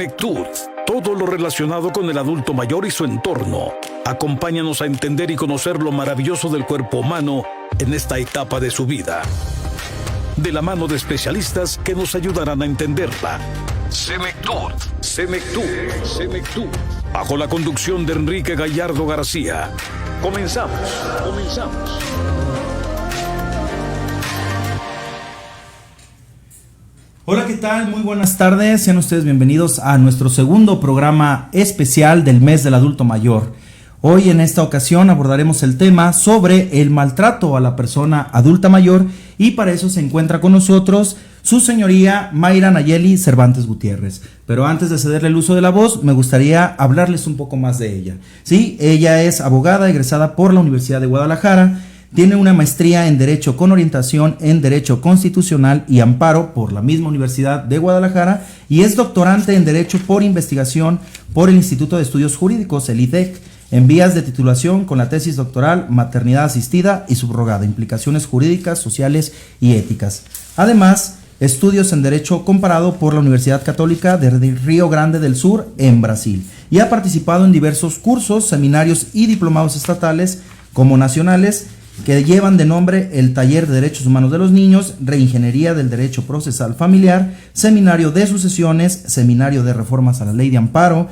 Senectud. Todo lo relacionado con el adulto mayor y su entorno. Acompáñanos a entender y conocer lo maravilloso del cuerpo humano en esta etapa de su vida. De la mano de especialistas que nos ayudarán a entenderla. Senectud. Bajo la conducción de Enrique Gallardo García. Comenzamos. Hola, ¿qué tal? Muy buenas tardes. Sean ustedes bienvenidos a nuestro segundo programa especial del mes del adulto mayor. Hoy en esta ocasión abordaremos el tema sobre el maltrato a la persona adulta mayor y para eso se encuentra con nosotros su señoría Mayra Nayeli Cervantes Gutiérrez. Pero antes de cederle el uso de la voz, me gustaría hablarles un poco más de ella. Sí, ella es abogada egresada por la Universidad de Guadalajara. Tiene una maestría en Derecho con orientación en Derecho Constitucional y Amparo por la misma Universidad de Guadalajara y es doctorante en Derecho por Investigación por el Instituto de Estudios Jurídicos, el IDEC, en vías de titulación con la tesis doctoral Maternidad Asistida y Subrogada, Implicaciones Jurídicas, Sociales y Éticas. Además, estudios en Derecho Comparado por la Universidad Católica de Río Grande del Sur en Brasil y ha participado en diversos cursos, seminarios y diplomados estatales como nacionales que llevan de nombre el Taller de Derechos Humanos de los Niños, Reingeniería del Derecho Procesal Familiar, Seminario de Sucesiones, Seminario de Reformas a la Ley de Amparo,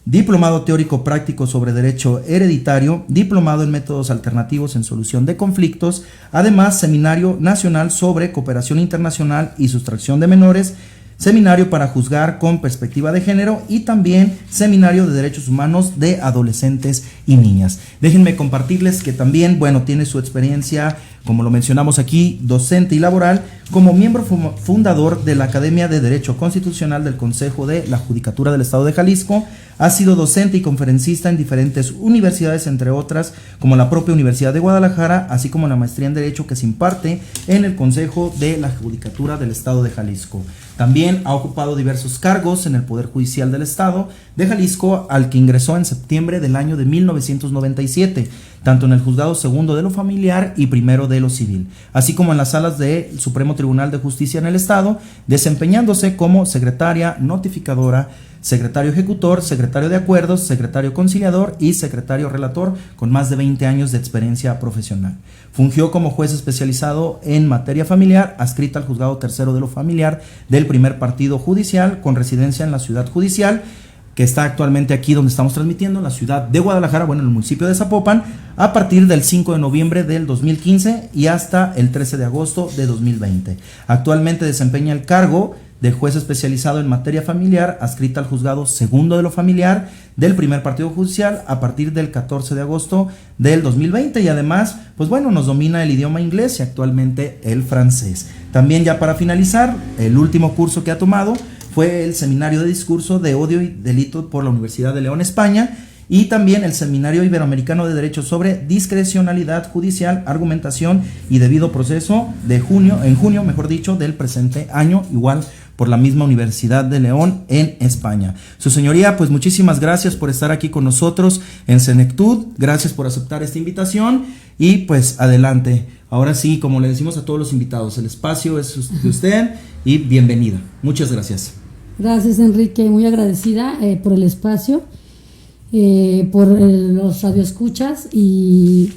Diplomado Teórico Práctico sobre Derecho Hereditario, Diplomado en Métodos Alternativos en Solución de Conflictos, además Seminario Nacional sobre Cooperación Internacional y Sustracción de Menores, Seminario para Juzgar con Perspectiva de Género y también Seminario de Derechos Humanos de Adolescentes y Niñas. Déjenme compartirles que también, tiene su experiencia, como lo mencionamos aquí, docente y laboral, como miembro fundador de la Academia de Derecho Constitucional del Consejo de la Judicatura del Estado de Jalisco. Ha sido docente y conferencista en diferentes universidades, entre otras, como la propia Universidad de Guadalajara, así como la maestría en Derecho que se imparte en el Consejo de la Judicatura del Estado de Jalisco. También ha ocupado diversos cargos en el Poder Judicial del Estado de Jalisco, al que ingresó en septiembre del año de 1997, tanto en el Juzgado Segundo de lo Familiar y Primero de lo Civil, así como en las salas del Supremo Tribunal de Justicia en el Estado, desempeñándose como secretaria notificadora, secretario ejecutor, secretario de acuerdos, secretario conciliador y secretario relator, con más de 20 años de experiencia profesional. Fungió como juez especializado en materia familiar, adscrita al Juzgado Tercero de lo Familiar del Primer Partido Judicial, con residencia en la Ciudad Judicial, que está actualmente aquí donde estamos transmitiendo, en la ciudad de Guadalajara, en el municipio de Zapopan, a partir del 5 de noviembre del 2015 y hasta el 13 de agosto de 2020. Actualmente desempeña el cargo de juez especializado en materia familiar, adscrita al Juzgado Segundo de lo Familiar del Primer Partido Judicial a partir del 14 de agosto del 2020 y además, nos domina el idioma inglés y actualmente el francés. También, ya para finalizar, el último curso que ha tomado fue el Seminario de Discurso de Odio y Delito por la Universidad de León, España, y también el Seminario Iberoamericano de Derecho sobre Discrecionalidad Judicial, Argumentación y Debido Proceso en junio del presente año, igual por la misma Universidad de León en España. Su señoría, muchísimas gracias por estar aquí con nosotros en Senectud, gracias por aceptar esta invitación y adelante. Ahora sí, como le decimos a todos los invitados, el espacio es de usted y bienvenida. Muchas gracias. Gracias, Enrique, muy agradecida por el espacio, por los radioescuchas y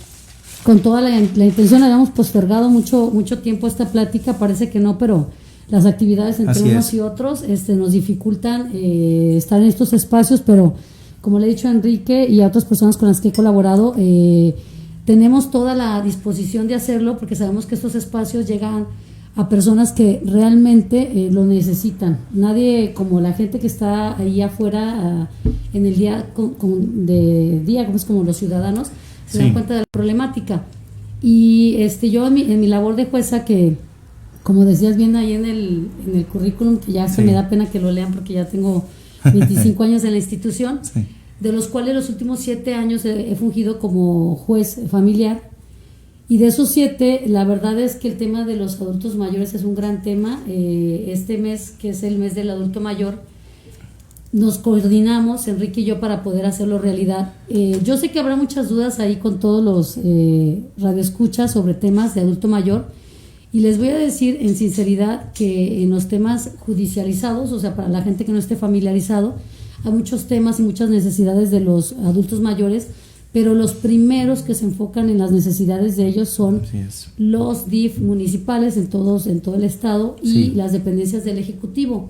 con toda la intención. Habíamos postergado mucho tiempo esta plática, parece que no, pero las actividades entre unos y otros nos dificultan estar en estos espacios, pero como le he dicho a Enrique y a otras personas con las que he colaborado, tenemos toda la disposición de hacerlo porque sabemos que estos espacios llegan a personas que realmente lo necesitan. Nadie como la gente que está ahí afuera en el día como los ciudadanos se dan cuenta de la problemática. Y yo en mi labor de jueza, que como decías bien ahí en el currículum, que ya se me da pena que lo lean porque ya tengo 25 años en la institución, de los cuales los últimos 7 años he fungido como juez familiar. Y de esos 7, la verdad es que el tema de los adultos mayores es un gran tema. Este mes, que es el mes del adulto mayor, nos coordinamos, Enrique y yo, para poder hacerlo realidad. Yo sé que habrá muchas dudas ahí con todos los radioescuchas sobre temas de adulto mayor, Y les voy a decir en sinceridad que en los temas judicializados, o sea, para la gente que no esté familiarizado, hay muchos temas y muchas necesidades de los adultos mayores, pero los primeros que se enfocan en las necesidades de ellos son los DIF municipales en todo el estado y las dependencias del Ejecutivo.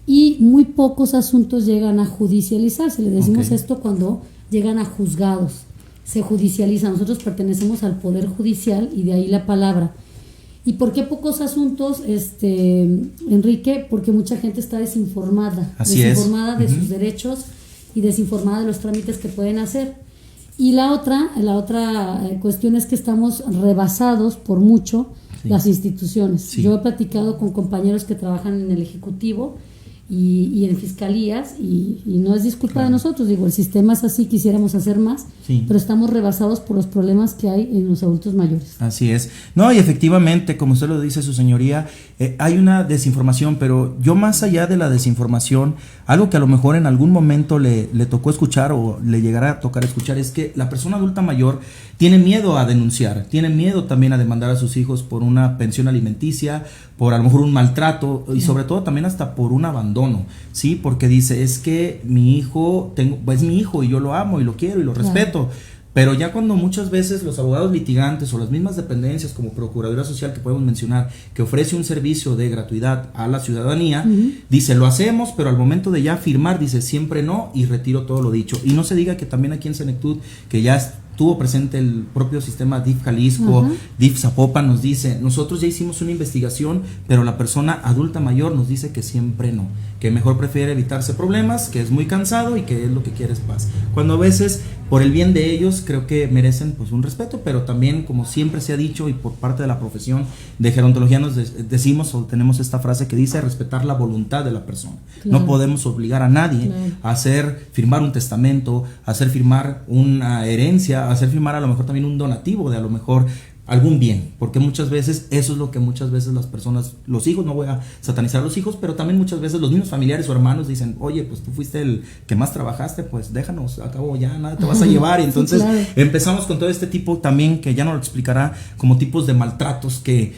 Y muy pocos asuntos llegan a judicializarse. Le decimos esto cuando llegan a juzgados, se judicializa. Nosotros pertenecemos al Poder Judicial y de ahí la palabra. ¿Y por qué pocos asuntos, Enrique? Porque mucha gente está desinformada. Desinformada de sus derechos y desinformada de los trámites que pueden hacer. Y la otra cuestión es que estamos rebasados por mucho las instituciones. Yo he platicado con compañeros que trabajan en el Ejecutivo y en fiscalías y no es disculpa de nosotros, digo, el sistema es así, quisiéramos hacer más, pero estamos rebasados por los problemas que hay en los adultos mayores. Así es. No, y efectivamente, como usted lo dice, su señoría, hay una desinformación, pero yo más allá de la desinformación, algo que a lo mejor en algún momento le tocó escuchar o le llegará a tocar escuchar es que la persona adulta mayor tiene miedo a denunciar, tiene miedo también a demandar a sus hijos por una pensión alimenticia, por a lo mejor un maltrato y sobre todo también hasta por un abandono, ¿sí? Porque dice, es que mi hijo, es mi hijo y yo lo amo y lo quiero y lo respeto. Pero ya cuando muchas veces los abogados litigantes o las mismas dependencias como Procuraduría Social que podemos mencionar, que ofrece un servicio de gratuidad a la ciudadanía, dice, lo hacemos, pero al momento de ya firmar, dice, siempre no y retiro todo lo dicho. Y no se diga que también aquí en Senectud, que ya estuvo presente el propio sistema DIF Jalisco, DIF Zapopan, nos dice, nosotros ya hicimos una investigación, pero la persona adulta mayor nos dice que siempre no, que mejor prefiere evitarse problemas, que es muy cansado y que es lo que quiere es paz. Cuando a veces, por el bien de ellos, creo que merecen pues un respeto, pero también, como siempre se ha dicho y por parte de la profesión de gerontología nos decimos o tenemos esta frase que dice respetar la voluntad de la persona. No podemos obligar a nadie a hacer firmar un testamento, a hacer firmar una herencia, a hacer firmar a lo mejor también un donativo de a lo mejor algún bien, porque muchas veces eso es lo que muchas veces las personas, los hijos, no voy a satanizar a los hijos, pero también muchas veces los mismos familiares o hermanos dicen, oye, pues tú fuiste el que más trabajaste, pues déjanos, acabo ya, nada te vas a llevar, y entonces empezamos con todo este tipo también, que ya nos lo explicará, como tipos de maltratos que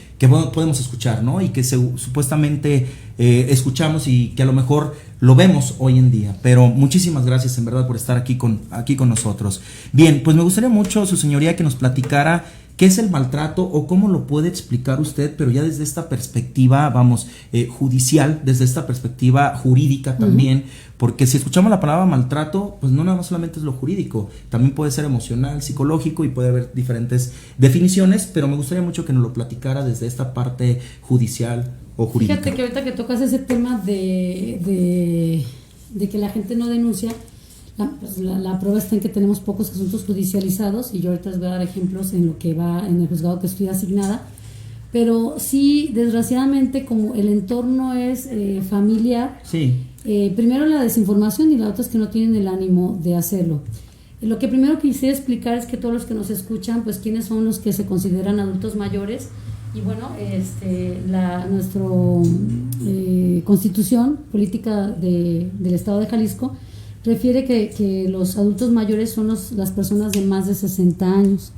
podemos escuchar, ¿no? Y que supuestamente escuchamos y que a lo mejor lo vemos hoy en día, pero muchísimas gracias en verdad por estar aquí con nosotros. Bien, pues me gustaría mucho, su señoría, que nos platicara ¿qué es el maltrato o cómo lo puede explicar usted, pero ya desde esta perspectiva, judicial, desde esta perspectiva jurídica también? Porque si escuchamos la palabra maltrato, pues no nada más solamente es lo jurídico, también puede ser emocional, psicológico y puede haber diferentes definiciones, pero me gustaría mucho que nos lo platicara desde esta parte judicial o jurídica. Fíjate que ahorita que tocas ese tema de que la gente no denuncia, la prueba está en que tenemos pocos asuntos judicializados y yo ahorita les voy a dar ejemplos en lo que va en el juzgado que estoy asignada, pero sí, desgraciadamente, como el entorno es familiar, primero la desinformación y la otra es que no tienen el ánimo de hacerlo. Lo que primero quisiera explicar es que todos los que nos escuchan, pues quiénes son los que se consideran adultos mayores. Y bueno, nuestra Constitución Política del Estado de Jalisco refiere que los adultos mayores son las personas de más de 60 años.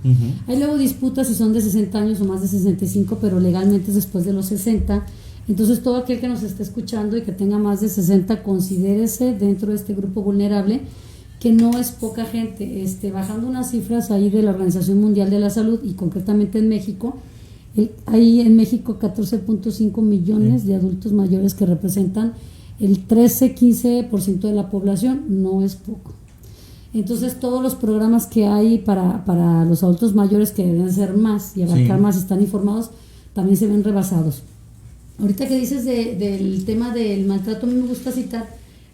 Hay luego disputas si son de 60 años o más de 65, pero legalmente es después de los 60. Entonces todo aquel que nos esté escuchando y que tenga más de 60, considérese dentro de este grupo vulnerable, que no es poca gente. Bajando unas cifras ahí de la Organización Mundial de la Salud y concretamente en México, hay en México 14.5 millones de adultos mayores que representan el 13-15% de la población, no es poco. Entonces todos los programas que hay para los adultos mayores, que deben ser más y abarcar más y están informados, también se ven rebasados. Ahorita que dices del tema del maltrato, a mí me gusta citar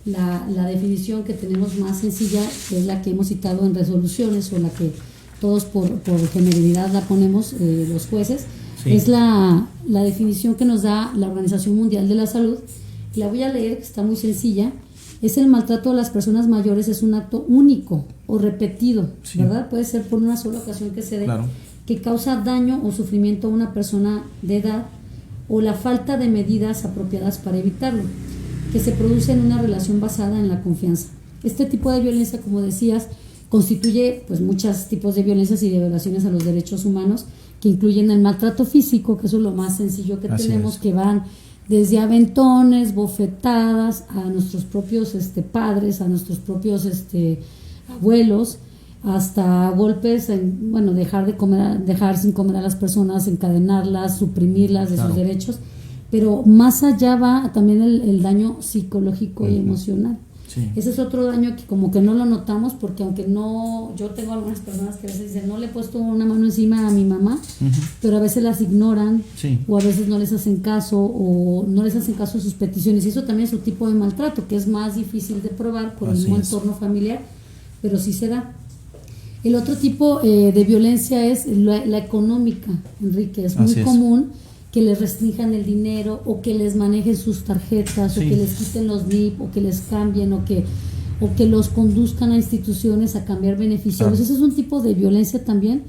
la definición que tenemos más sencilla, que es la que hemos citado en resoluciones o la que todos por generalidad la ponemos los jueces. Es la definición que nos da la Organización Mundial de la Salud. La voy a leer, que está muy sencilla. Es el maltrato a las personas mayores, es un acto único o repetido, ¿verdad? Puede ser por una sola ocasión que se dé, que causa daño o sufrimiento a una persona de edad o la falta de medidas apropiadas para evitarlo, que se produce en una relación basada en la confianza. Este tipo de violencia, como decías, constituye pues muchos tipos de violencias y de violaciones a los derechos humanos, que incluyen el maltrato físico, que eso es lo más sencillo que tenemos, que van desde aventones, bofetadas a nuestros propios padres, a nuestros propios abuelos, hasta golpes, dejar sin comer a las personas, encadenarlas, suprimirlas de sus derechos, pero más allá va también el daño psicológico y emocional. Sí. Ese es otro daño que como que no lo notamos, porque aunque no, yo tengo algunas personas que a veces dicen, no le he puesto una mano encima a mi mamá, pero a veces las ignoran, o a veces no les hacen caso, o no les hacen caso a sus peticiones, y eso también es un tipo de maltrato que es más difícil de probar por el mismo entorno familiar, pero sí se da. El otro tipo de violencia es la económica, Enrique, es muy común que les restrinjan el dinero, o que les manejen sus tarjetas, o que les quiten los NIP, o que les cambien, o que los conduzcan a instituciones a cambiar beneficios. Ese es un tipo de violencia también,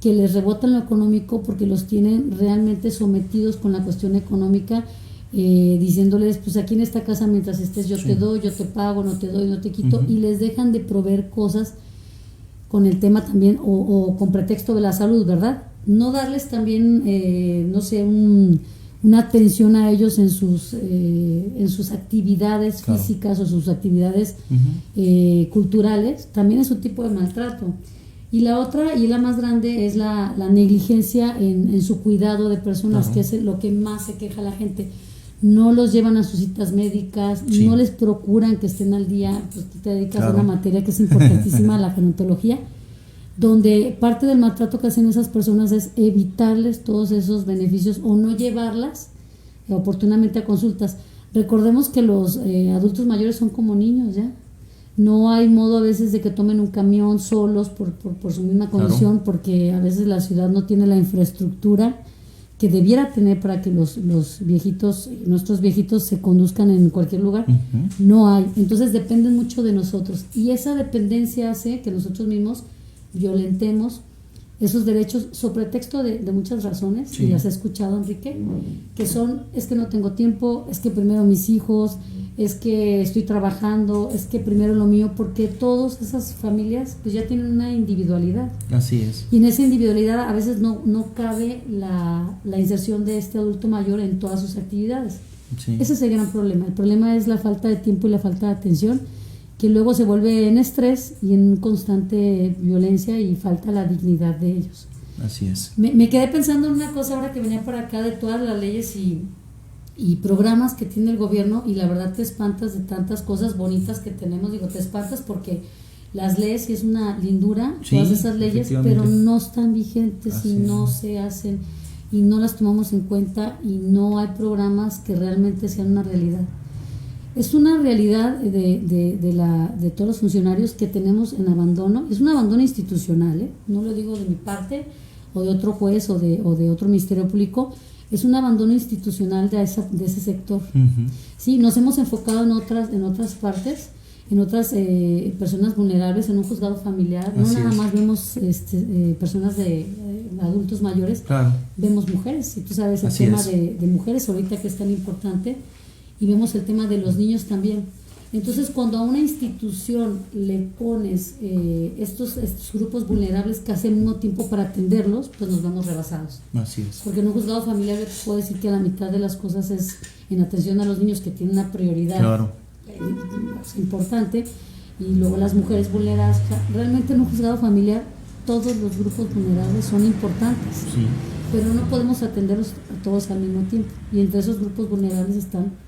que les rebota en lo económico, porque los tienen realmente sometidos con la cuestión económica, diciéndoles, pues aquí en esta casa mientras estés yo te doy, yo te pago, no te doy, no te quito, y les dejan de proveer cosas con el tema también, o con pretexto de la salud, ¿verdad? No darles también, una atención a ellos en sus actividades físicas o sus actividades culturales, también es un tipo de maltrato. Y la otra, y la más grande, es la negligencia en su cuidado de personas, que es lo que más se queja la gente. No los llevan a sus citas médicas, no les procuran que estén al día, pues tú te dedicas a una materia que es importantísima, la gerontología, donde parte del maltrato que hacen esas personas es evitarles todos esos beneficios, o no llevarlas oportunamente a consultas. Recordemos que los adultos mayores son como niños, ¿ya? No hay modo a veces de que tomen un camión solos por su misma condición, porque a veces la ciudad no tiene la infraestructura que debiera tener para que nuestros viejitos se conduzcan en cualquier lugar. No hay, entonces dependen mucho de nosotros, y esa dependencia hace que nosotros mismos violentemos esos derechos sobre pretexto de muchas razones, y las he escuchado, Enrique, que es que no tengo tiempo, es que primero mis hijos, es que estoy trabajando, es que primero lo mío, porque todas esas familias pues ya tienen una individualidad. Así es. Y en esa individualidad a veces no cabe la inserción de este adulto mayor en todas sus actividades. Ese es el gran problema. El problema es la falta de tiempo y la falta de atención, que luego se vuelve en estrés y en constante violencia, y falta la dignidad de ellos. Así es. Me quedé pensando en una cosa ahora que venía para acá, de todas las leyes y programas que tiene el gobierno, y la verdad te espantas de tantas cosas bonitas que tenemos. Digo, te espantas porque las leyes, y es una lindura, todas esas leyes, pero no están vigentes. Así y no se hacen, y no las tomamos en cuenta, y no hay programas que realmente sean una realidad. Es una realidad de todos los funcionarios que tenemos en abandono. Es un abandono institucional, no lo digo de mi parte o de otro juez o de otro ministerio público. Es un abandono institucional de ese sector. Sí, nos hemos enfocado en otras partes, en otras personas vulnerables, en un juzgado familiar. No nada más vemos personas de adultos mayores, vemos mujeres, y tú sabes el tema de mujeres ahorita, que es tan importante. Y vemos el tema de los niños también. Entonces, cuando a una institución le pones estos grupos vulnerables casi al mismo tiempo para atenderlos, pues nos vamos rebasados. Así es. Porque en un juzgado familiar yo te puedo decir que la mitad de las cosas es en atención a los niños, que tienen una prioridad importante, y luego las mujeres vulneradas. O sea, realmente en un juzgado familiar todos los grupos vulnerables son importantes, pero no podemos atenderlos a todos al mismo tiempo, y entre esos grupos vulnerables están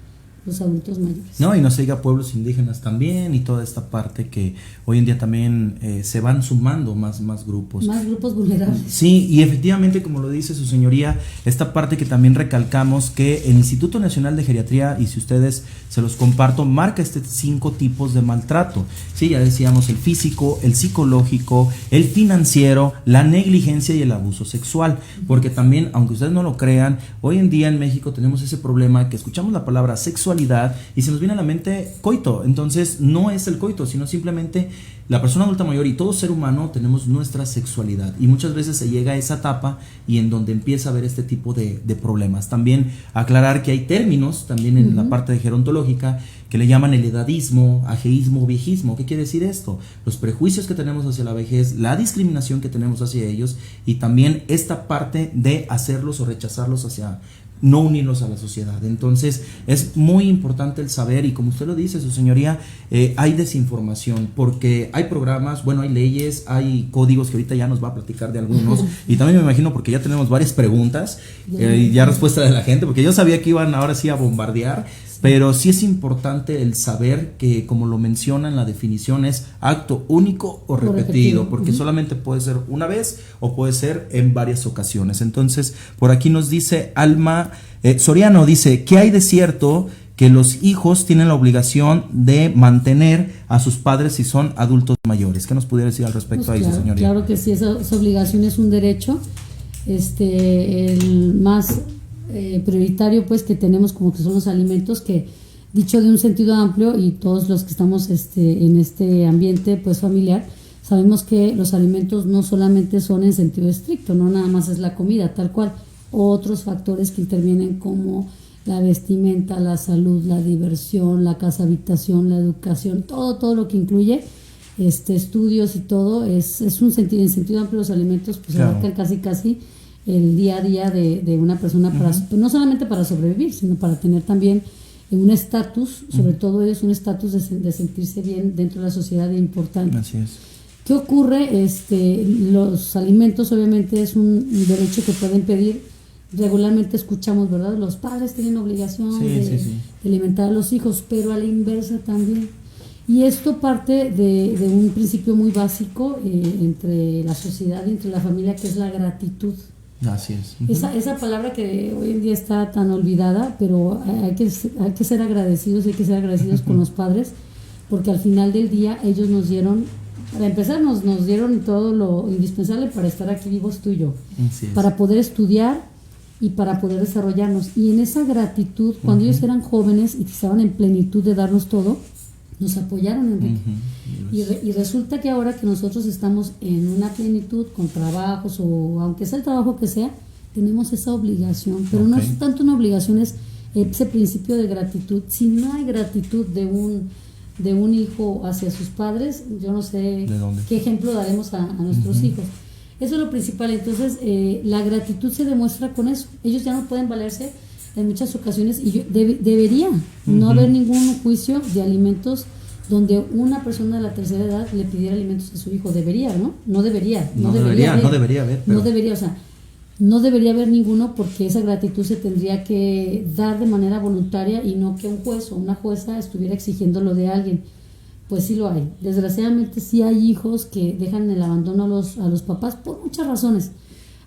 los adultos mayores. No, y no se diga pueblos indígenas también, y toda esta parte que hoy en día también se van sumando más grupos. Más grupos vulnerables. Sí, y efectivamente, como lo dice su señoría, esta parte que también recalcamos, que el Instituto Nacional de Geriatría, y si ustedes se los comparto, marca 5 tipos de maltrato. Sí, ya decíamos, el físico, el psicológico, el financiero, la negligencia y el abuso sexual. Porque también, aunque ustedes no lo crean, hoy en día en México tenemos ese problema que escuchamos la palabra sexualidad sexualidad y se nos viene a la mente coito. Entonces no es el coito, sino simplemente la persona adulta mayor y todo ser humano tenemos nuestra sexualidad, y muchas veces se llega a esa etapa y en donde empieza a haber este tipo de problemas. También aclarar que hay términos también en la parte de gerontológica que le llaman el edadismo, ageísmo, viejismo. ¿Qué quiere decir esto? Los prejuicios que tenemos hacia la vejez, la discriminación que tenemos hacia ellos, y también esta parte de hacerlos o rechazarlos hacia no unirlos a la sociedad. Entonces es muy importante el saber, y como usted lo dice, su señoría, hay desinformación porque hay programas, bueno, hay leyes, hay códigos que ahorita ya nos va a platicar de algunos, y también me imagino porque ya tenemos varias preguntas y ya respuesta de la gente, porque yo sabía que iban ahora sí a bombardear. Pero sí es importante el saber que, como lo menciona en la definición, es acto único o repetido, porque solamente puede ser una vez o puede ser en varias ocasiones. Entonces, por aquí nos dice Alma Soriano, dice, ¿qué hay de cierto que los hijos tienen la obligación de mantener a sus padres si son adultos mayores? ¿Qué nos pudiera decir al respecto a eso, señoría? Claro que sí, esa obligación es un derecho, el más prioritario pues que tenemos, como que son los alimentos, que dicho de un sentido amplio, y todos los que estamos en este ambiente pues familiar, sabemos que los alimentos no solamente son en sentido estricto, no nada más es la comida tal cual, otros factores que intervienen como la vestimenta, la salud, la diversión, la casa habitación, la educación, todo lo que incluye estudios y todo, es un sentido, en sentido amplio los alimentos pues abarcan casi el día a día de una persona, para no solamente para sobrevivir, sino para tener también un estatus, sobre todo es un estatus de sentirse bien dentro de la sociedad importante. Así es. ¿Qué ocurre? Los alimentos obviamente es un derecho que pueden pedir. Regularmente escuchamos, ¿verdad? Los padres tienen obligación de alimentar a los hijos, pero a la inversa también. Y esto parte de un principio muy básico entre la sociedad y entre la familia, que es la gratitud. Así es. Esa palabra que hoy en día está tan olvidada, pero hay que ser agradecidos, con los padres, porque al final del día ellos nos dieron, para empezar, nos dieron todo lo indispensable para estar aquí vivos tú y yo, para poder estudiar y para poder desarrollarnos. Y en esa gratitud, cuando ellos eran jóvenes y que estaban en plenitud de darnos todo, nos apoyaron, Enrique. Y resulta que ahora que nosotros estamos en una plenitud con trabajos, o aunque sea el trabajo que sea, tenemos esa obligación, pero no es tanto una obligación, es ese principio de gratitud. Si no hay gratitud de un hijo hacia sus padres, yo no sé qué ejemplo daremos a nuestros hijos. Eso es lo principal. Entonces la gratitud se demuestra con eso. Ellos ya no pueden valerse en muchas ocasiones, y debería no haber ningún juicio de alimentos donde una persona de la tercera edad le pidiera alimentos a su hijo. Debería, ¿no? No debería haber, o sea, no debería haber ninguno, porque esa gratitud se tendría que dar de manera voluntaria y no que un juez o una jueza estuviera exigiéndolo de alguien. Pues sí lo hay. Desgraciadamente sí hay hijos que dejan en el abandono a los papás por muchas razones.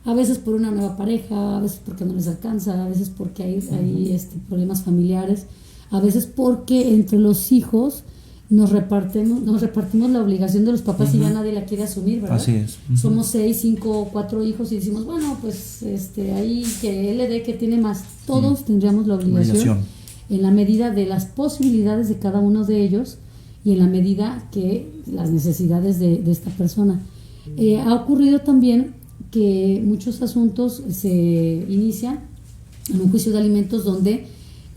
A veces por una nueva pareja, a veces porque no les alcanza, a veces porque hay problemas familiares, a veces porque entre los hijos nos repartimos la obligación de los papás y ya nadie la quiere asumir, ¿verdad? Así es. Somos 6, 5, 4 hijos y decimos, bueno, pues ahí que él le dé, que tiene más. Todos tendríamos la obligación en la medida de las posibilidades de cada uno de ellos y en la medida que las necesidades de esta persona. Ha ocurrido también que muchos asuntos se inician en un juicio de alimentos donde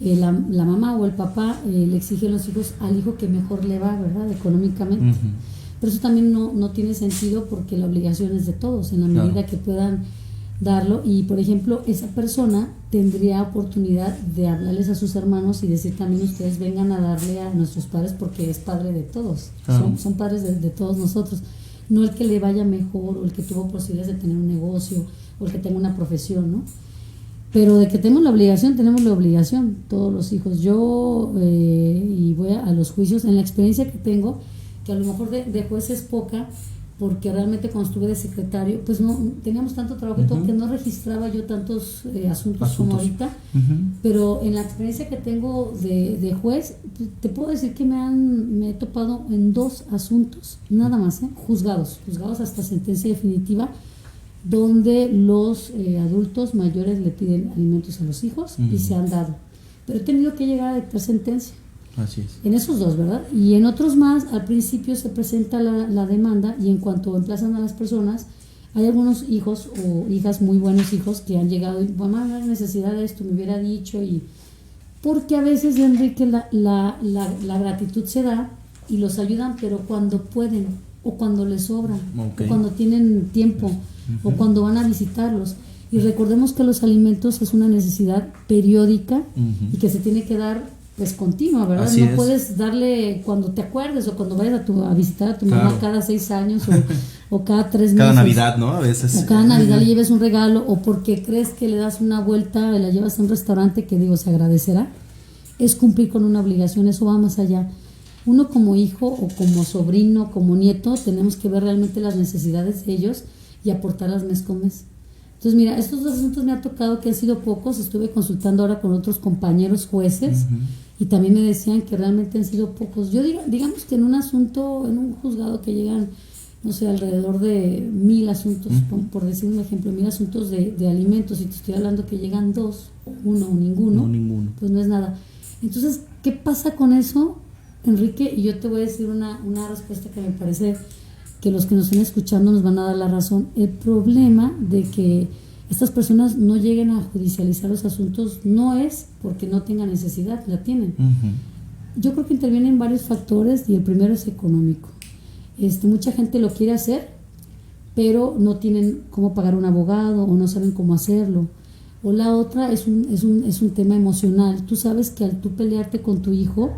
la mamá o el papá le exige a los hijos al hijo que mejor le va, ¿verdad? Económicamente. Pero eso también no tiene sentido, porque la obligación es de todos, en la medida que puedan darlo. Y por ejemplo, esa persona tendría oportunidad de hablarles a sus hermanos y decir también: ustedes vengan a darle a nuestros padres, porque es padre de todos, son padres de todos nosotros. No el que le vaya mejor, o el que tuvo posibilidades de tener un negocio, o el que tenga una profesión, ¿no? Pero de que tenemos la obligación, todos los hijos. Yo, y voy a los juicios, en la experiencia que tengo, que a lo mejor de juez es poca, porque realmente cuando estuve de secretario, pues no teníamos tanto trabajo y todo, que no registraba yo tantos asuntos como ahorita. Pero en la experiencia que tengo de juez, te puedo decir que me he topado en 2 asuntos, nada más, juzgados hasta sentencia definitiva, donde los adultos mayores le piden alimentos a los hijos y se han dado. pero he tenido que llegar a dictar sentencia. Así es. En esos dos, ¿verdad? Y en otros más, al principio se presenta la demanda y en cuanto emplazan a las personas, hay algunos hijos o hijas, muy buenos hijos, que han llegado y, mamá, no hay necesidad de esto, me hubiera dicho. Y porque a veces, Enrique, la gratitud se da y los ayudan, pero cuando pueden, o cuando les sobra, Okay. o cuando tienen tiempo, o cuando van a visitarlos. Y recordemos que los alimentos es una necesidad periódica y que se tiene que dar pues continua, ¿verdad? Así no es. Puedes darle cuando te acuerdes o cuando vayas a visitar a tu Claro. mamá cada 6 años o cada 3 meses. Cada Navidad, ¿no? A veces. O cada Navidad le lleves un regalo o porque crees que le das una vuelta y la llevas a un restaurante que digo se agradecerá. Es cumplir con una obligación, eso va más allá. Uno como hijo o como sobrino, como nieto, tenemos que ver realmente las necesidades de ellos y aportarlas mes con mes. Entonces, mira, estos dos asuntos me ha tocado que han sido pocos. Estuve consultando ahora con otros compañeros jueces y también me decían que realmente han sido pocos. Yo digamos que en un asunto, en un juzgado que llegan, no sé, alrededor de 1000 asuntos, por decir un ejemplo, 1000 asuntos de alimentos, y te estoy hablando que llegan 2, o 1 o ninguno, No, ninguno. pues no es nada. Entonces, ¿qué pasa con eso, Enrique? Y yo te voy a decir una respuesta que me parece que los que nos están escuchando nos van a dar la razón. El problema de que estas personas no lleguen a judicializar los asuntos no es porque no tengan necesidad, la tienen. Yo creo que intervienen varios factores y el primero es económico. Mucha gente lo quiere hacer, pero no tienen cómo pagar un abogado o no saben cómo hacerlo. O la otra es un tema emocional. Tú sabes que al tú pelearte con tu hijo,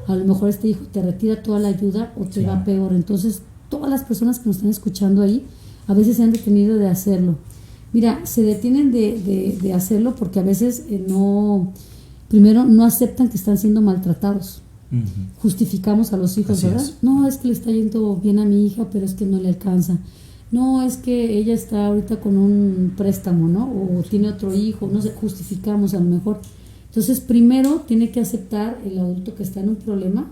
a lo mejor este hijo te retira toda la ayuda o te va peor. Entonces, todas las personas que nos están escuchando ahí, a veces se han detenido de hacerlo. Mira, se detienen de hacerlo porque a veces primero no aceptan que están siendo maltratados. Justificamos a los hijos, Así ¿verdad? es. No, es que le está yendo bien a mi hija, pero es que no le alcanza. No, es que ella está ahorita con un préstamo, ¿no? O tiene otro hijo, no sé, justificamos a lo mejor. Entonces, primero tiene que aceptar el adulto que está en un problema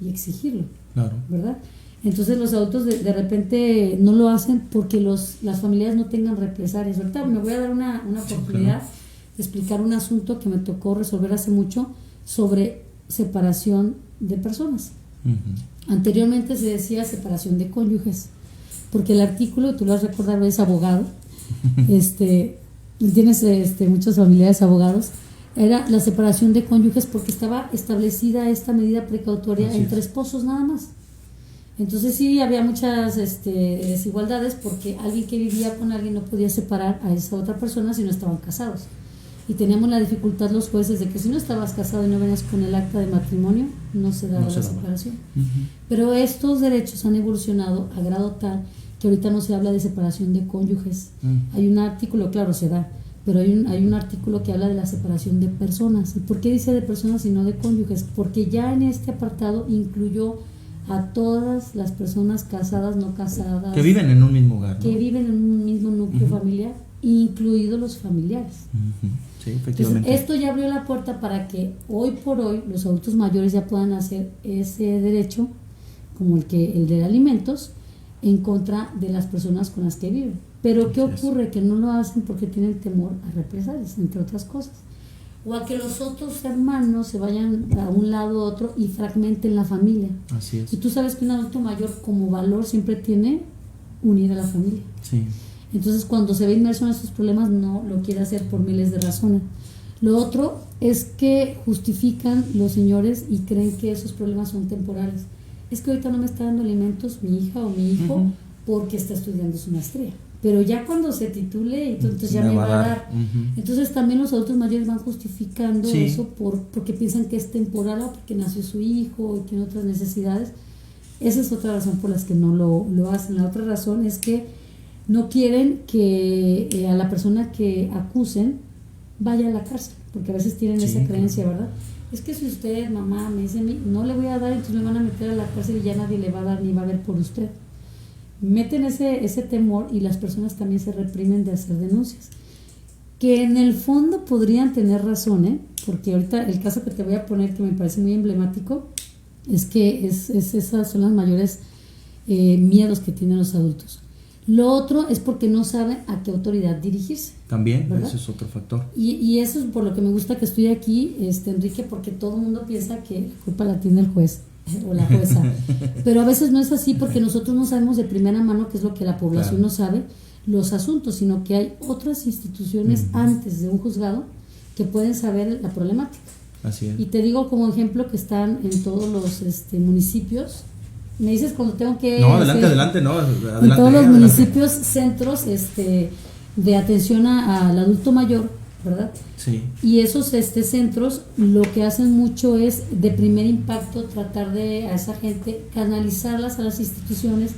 y exigirlo, Claro. ¿verdad? Entonces los adultos de repente no lo hacen porque las familias no tengan represalias. Ahorita me voy a dar una oportunidad de explicar un asunto que me tocó resolver hace mucho sobre separación de personas. Anteriormente se decía separación de cónyuges, porque el artículo, tú lo has recordado, es abogado, tienes muchos familiares abogados, era la separación de cónyuges porque estaba establecida esta medida precautoria entre esposos nada más. Entonces sí había muchas desigualdades porque alguien que vivía con alguien no podía separar a esa otra persona si no estaban casados. Y teníamos la dificultad los jueces de que si no estabas casado y no venías con el acta de matrimonio, no se daba la separación. Pero estos derechos han evolucionado a grado tal que ahorita no se habla de separación de cónyuges. Hay un artículo, claro, se da, pero hay un artículo que habla de la separación de personas. ¿Y por qué dice de personas y no de cónyuges? Porque ya en este apartado incluyó a todas las personas casadas, no casadas, que viven en un mismo hogar, ¿no? Que viven en un mismo núcleo familiar, incluidos los familiares. Sí, efectivamente. Entonces, esto ya abrió la puerta para que hoy por hoy los adultos mayores ya puedan hacer ese derecho, como el de alimentos, en contra de las personas con las que viven. Pero ¿qué ocurre? Que no lo hacen porque tienen temor a represalias, entre otras cosas. O a que los otros hermanos se vayan a un lado u otro y fragmenten la familia. Así es. Y tú sabes que un adulto mayor como valor siempre tiene unir a la familia. Sí. Entonces cuando se ve inmerso en estos problemas no lo quiere hacer por miles de razones. Lo otro es que justifican los señores y creen que esos problemas son temporales. Es que ahorita no me está dando alimentos mi hija o mi hijo porque está estudiando su maestría. Pero ya cuando se titule, entonces ya me va a dar. Entonces también los adultos mayores van justificando eso porque piensan que es temporal o porque nació su hijo y tiene otras necesidades. Esa es otra razón por las que no lo hacen. La otra razón es que no quieren que a la persona que acusen vaya a la cárcel, porque a veces tienen esa creencia, ¿verdad? Es que si usted, mamá, me dice no le voy a dar, entonces me van a meter a la cárcel y ya nadie le va a dar ni va a ver por usted. Meten ese temor y las personas también se reprimen de hacer denuncias, que en el fondo podrían tener razón, porque ahorita el caso que te voy a poner, que me parece muy emblemático, es que esas son las mayores miedos que tienen los adultos. Lo otro es porque no saben a qué autoridad dirigirse. También, ¿verdad? eso es otro factor. Y eso es por lo que me gusta que estoy aquí, Enrique, porque todo el mundo piensa que la culpa la tiene el juez o la jueza. Pero a veces no es así, porque nosotros no sabemos de primera mano qué es lo que la población no sabe, los asuntos, sino que hay otras instituciones antes de un juzgado que pueden saber la problemática. Así es. Y te digo como ejemplo que están en todos los municipios. Me dices cuando tengo que... No, adelante, no, adelante. En todos los municipios, centros de atención al adulto mayor, ¿verdad? Sí. Y esos centros lo que hacen mucho es de primer impacto tratar de a esa gente canalizarlas a las instituciones,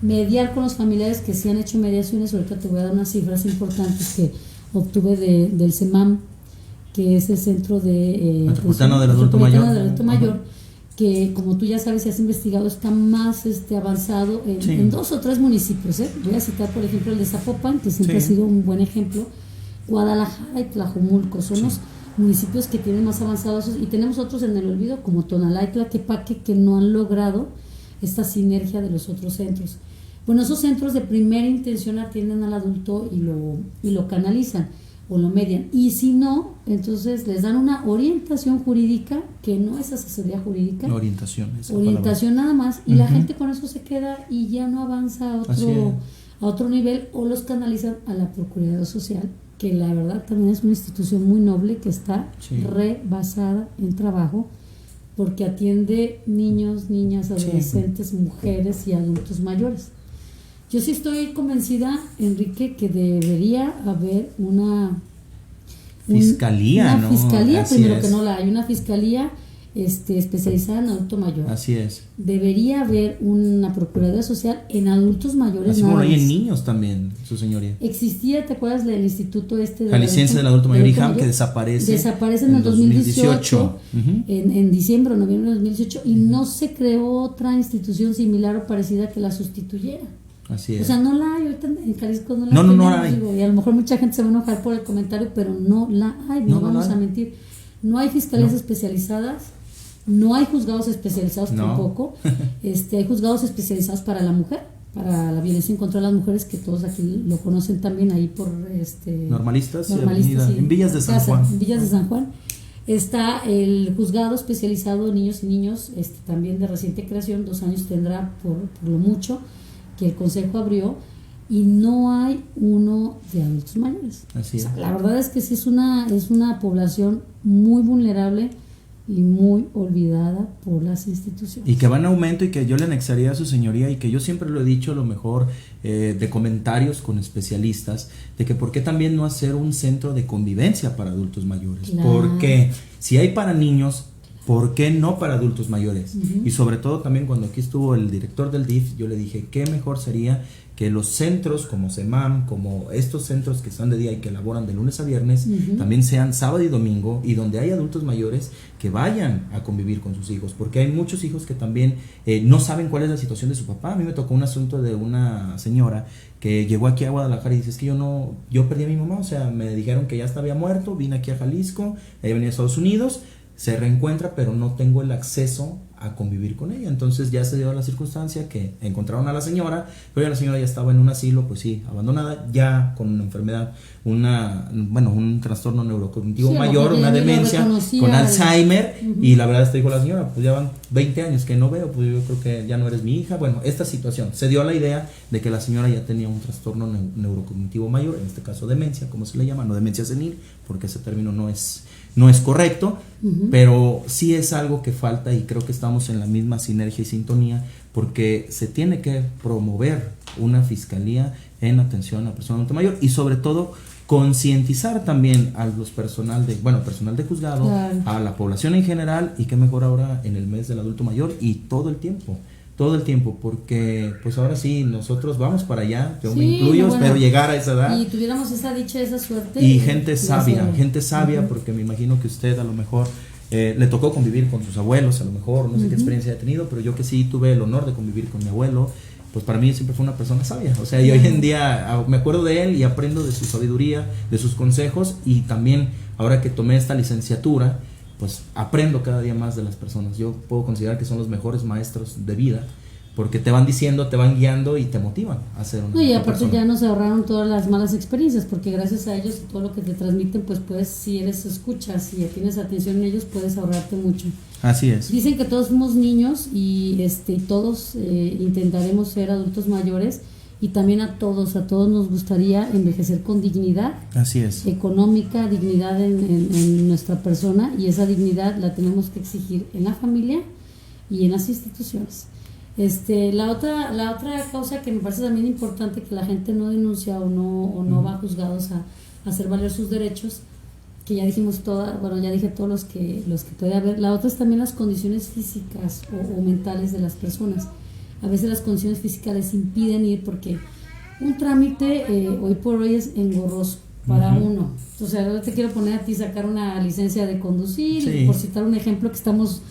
mediar con los familiares que sí han hecho mediaciones. Ahorita te voy a dar unas cifras importantes que obtuve del CEMAM, que es el Centro de Metropolitano del Adulto Mayor, que como tú ya sabes y has investigado está más avanzado en 2 o 3 municipios. Voy a citar por ejemplo el de Zapopan, que siempre ha sido un buen ejemplo. Guadalajara y Tlajomulco son los municipios que tienen más avanzados, y tenemos otros en el olvido como Tonalá y Tlaquepaque, que no han logrado esta sinergia de los otros centros. Bueno, esos centros de primera intención atienden al adulto y lo canalizan o lo median, y si no, entonces les dan una orientación jurídica, que no es asesoría jurídica, orientación nada más, y la gente con eso se queda y ya no avanza a otro nivel, o los canalizan a la Procuraduría Social, que la verdad también es una institución muy noble, que está rebasada en trabajo, porque atiende niños, niñas, adolescentes, mujeres y adultos mayores. Yo sí estoy convencida, Enrique, que debería haber una fiscalía, una fiscalía, Así primero es. que no la hay, una fiscalía especializada en adulto mayor. Así es. Debería haber una Procuraduría Social en adultos mayores. Así como hay en niños también, su señoría. Existía, ¿te acuerdas del instituto Jalisciense del Adulto Mayor, IJAM, que desaparece en el 2018, Uh-huh. en diciembre o noviembre de 2018, y no se creó otra institución similar o parecida que la sustituyera. Así es. O sea, no la hay, ahorita en Jalisco no la No tenemos, hay. digo, y a lo mejor mucha gente se va a enojar por el comentario, pero no la hay, no vamos a mentir. No hay fiscalías especializadas, no hay juzgados especializados tampoco. Hay juzgados especializados para la mujer, para la violencia en contra de las mujeres, que todos aquí lo conocen también ahí por Normalistas sí, en Villas de San Juan. En Villas de San Juan. Está el juzgado especializado en niños y niños, también de reciente creación, 2 años tendrá por lo mucho, que el Consejo abrió, y no hay uno de adultos mayores. Así es. O sea, la verdad es que sí es una población muy vulnerable y muy olvidada por las instituciones. Y que va en aumento, y que yo le anexaría a su señoría, y que yo siempre lo he dicho, a lo mejor de comentarios con especialistas, de que por qué también no hacer un centro de convivencia para adultos mayores. Claro. Porque si hay para niños, ¿por qué no para adultos mayores? Uh-huh. Y sobre todo también cuando aquí estuvo el director del DIF, yo le dije, ¿qué mejor sería que los centros como CEMAM, como estos centros que están de día y que elaboran de lunes a viernes, uh-huh, también sean sábado y domingo, y donde hay adultos mayores que vayan a convivir con sus hijos? Porque hay muchos hijos que también no saben cuál es la situación de su papá. A mí me tocó un asunto de una señora que llegó aquí a Guadalajara y dice, es que yo perdí a mi mamá, o sea, me dijeron que ya había muerto, vine aquí a Jalisco, ella venía a Estados Unidos, se reencuentra, pero no tengo el acceso a convivir con ella. Entonces ya se dio la circunstancia que encontraron a la señora, pero ya la señora ya estaba en un asilo, pues sí, abandonada, ya con una enfermedad, un trastorno neurocognitivo mayor, una demencia, con Alzheimer, y la verdad dijo la señora, pues ya van 20 años que no veo, pues yo creo que ya no eres mi hija. Bueno, esta situación, se dio la idea de que la señora ya tenía un trastorno neurocognitivo mayor, en este caso demencia, como se le llama, no demencia senil, porque ese término no es correcto, uh-huh, pero sí es algo que falta, y creo que estamos en la misma sinergia y sintonía, porque se tiene que promover una fiscalía en atención a personas adulto mayor, y sobre todo concientizar también a los personal de juzgado, claro, a la población en general, y qué mejor ahora en el mes del adulto mayor y todo el tiempo, porque pues ahora sí nosotros vamos para allá, yo me incluyo, espero llegar a esa edad y tuviéramos esa dicha, esa suerte, y gente sabia, uh-huh, porque me imagino que usted a lo mejor le tocó convivir con sus abuelos, a lo mejor no sé, uh-huh, qué experiencia ha tenido, pero yo que sí tuve el honor de convivir con mi abuelo, pues para mí siempre fue una persona sabia, o sea, y hoy en día me acuerdo de él y aprendo de su sabiduría, de sus consejos, y también ahora que tomé esta licenciatura, pues aprendo cada día más de las personas. Yo puedo considerar que son los mejores maestros de vida, porque te van diciendo, te van guiando y te motivan a hacer una No, y mejor aparte persona. ya nos ahorraron todas las malas experiencias, porque gracias a ellos y todo lo que te transmiten, pues puedes, si eres escuchas y tienes atención en ellos, puedes ahorrarte mucho. Así es. Dicen que todos somos niños y todos intentaremos ser adultos mayores, y también a todos nos gustaría envejecer con dignidad Así es. económica, dignidad en nuestra persona, y esa dignidad la tenemos que exigir en la familia y en las instituciones. La otra causa que me parece también importante, que la gente no denuncia o no va juzgados a hacer valer sus derechos, que ya dijimos ya dije todos los que puede haber. La otra es también las condiciones físicas o mentales de las personas. A veces las condiciones físicas les impiden ir, porque un trámite hoy por hoy es engorroso para uno. O sea, yo te quiero poner a ti sacar una licencia de conducir, Sí. y por citar un ejemplo, que estamos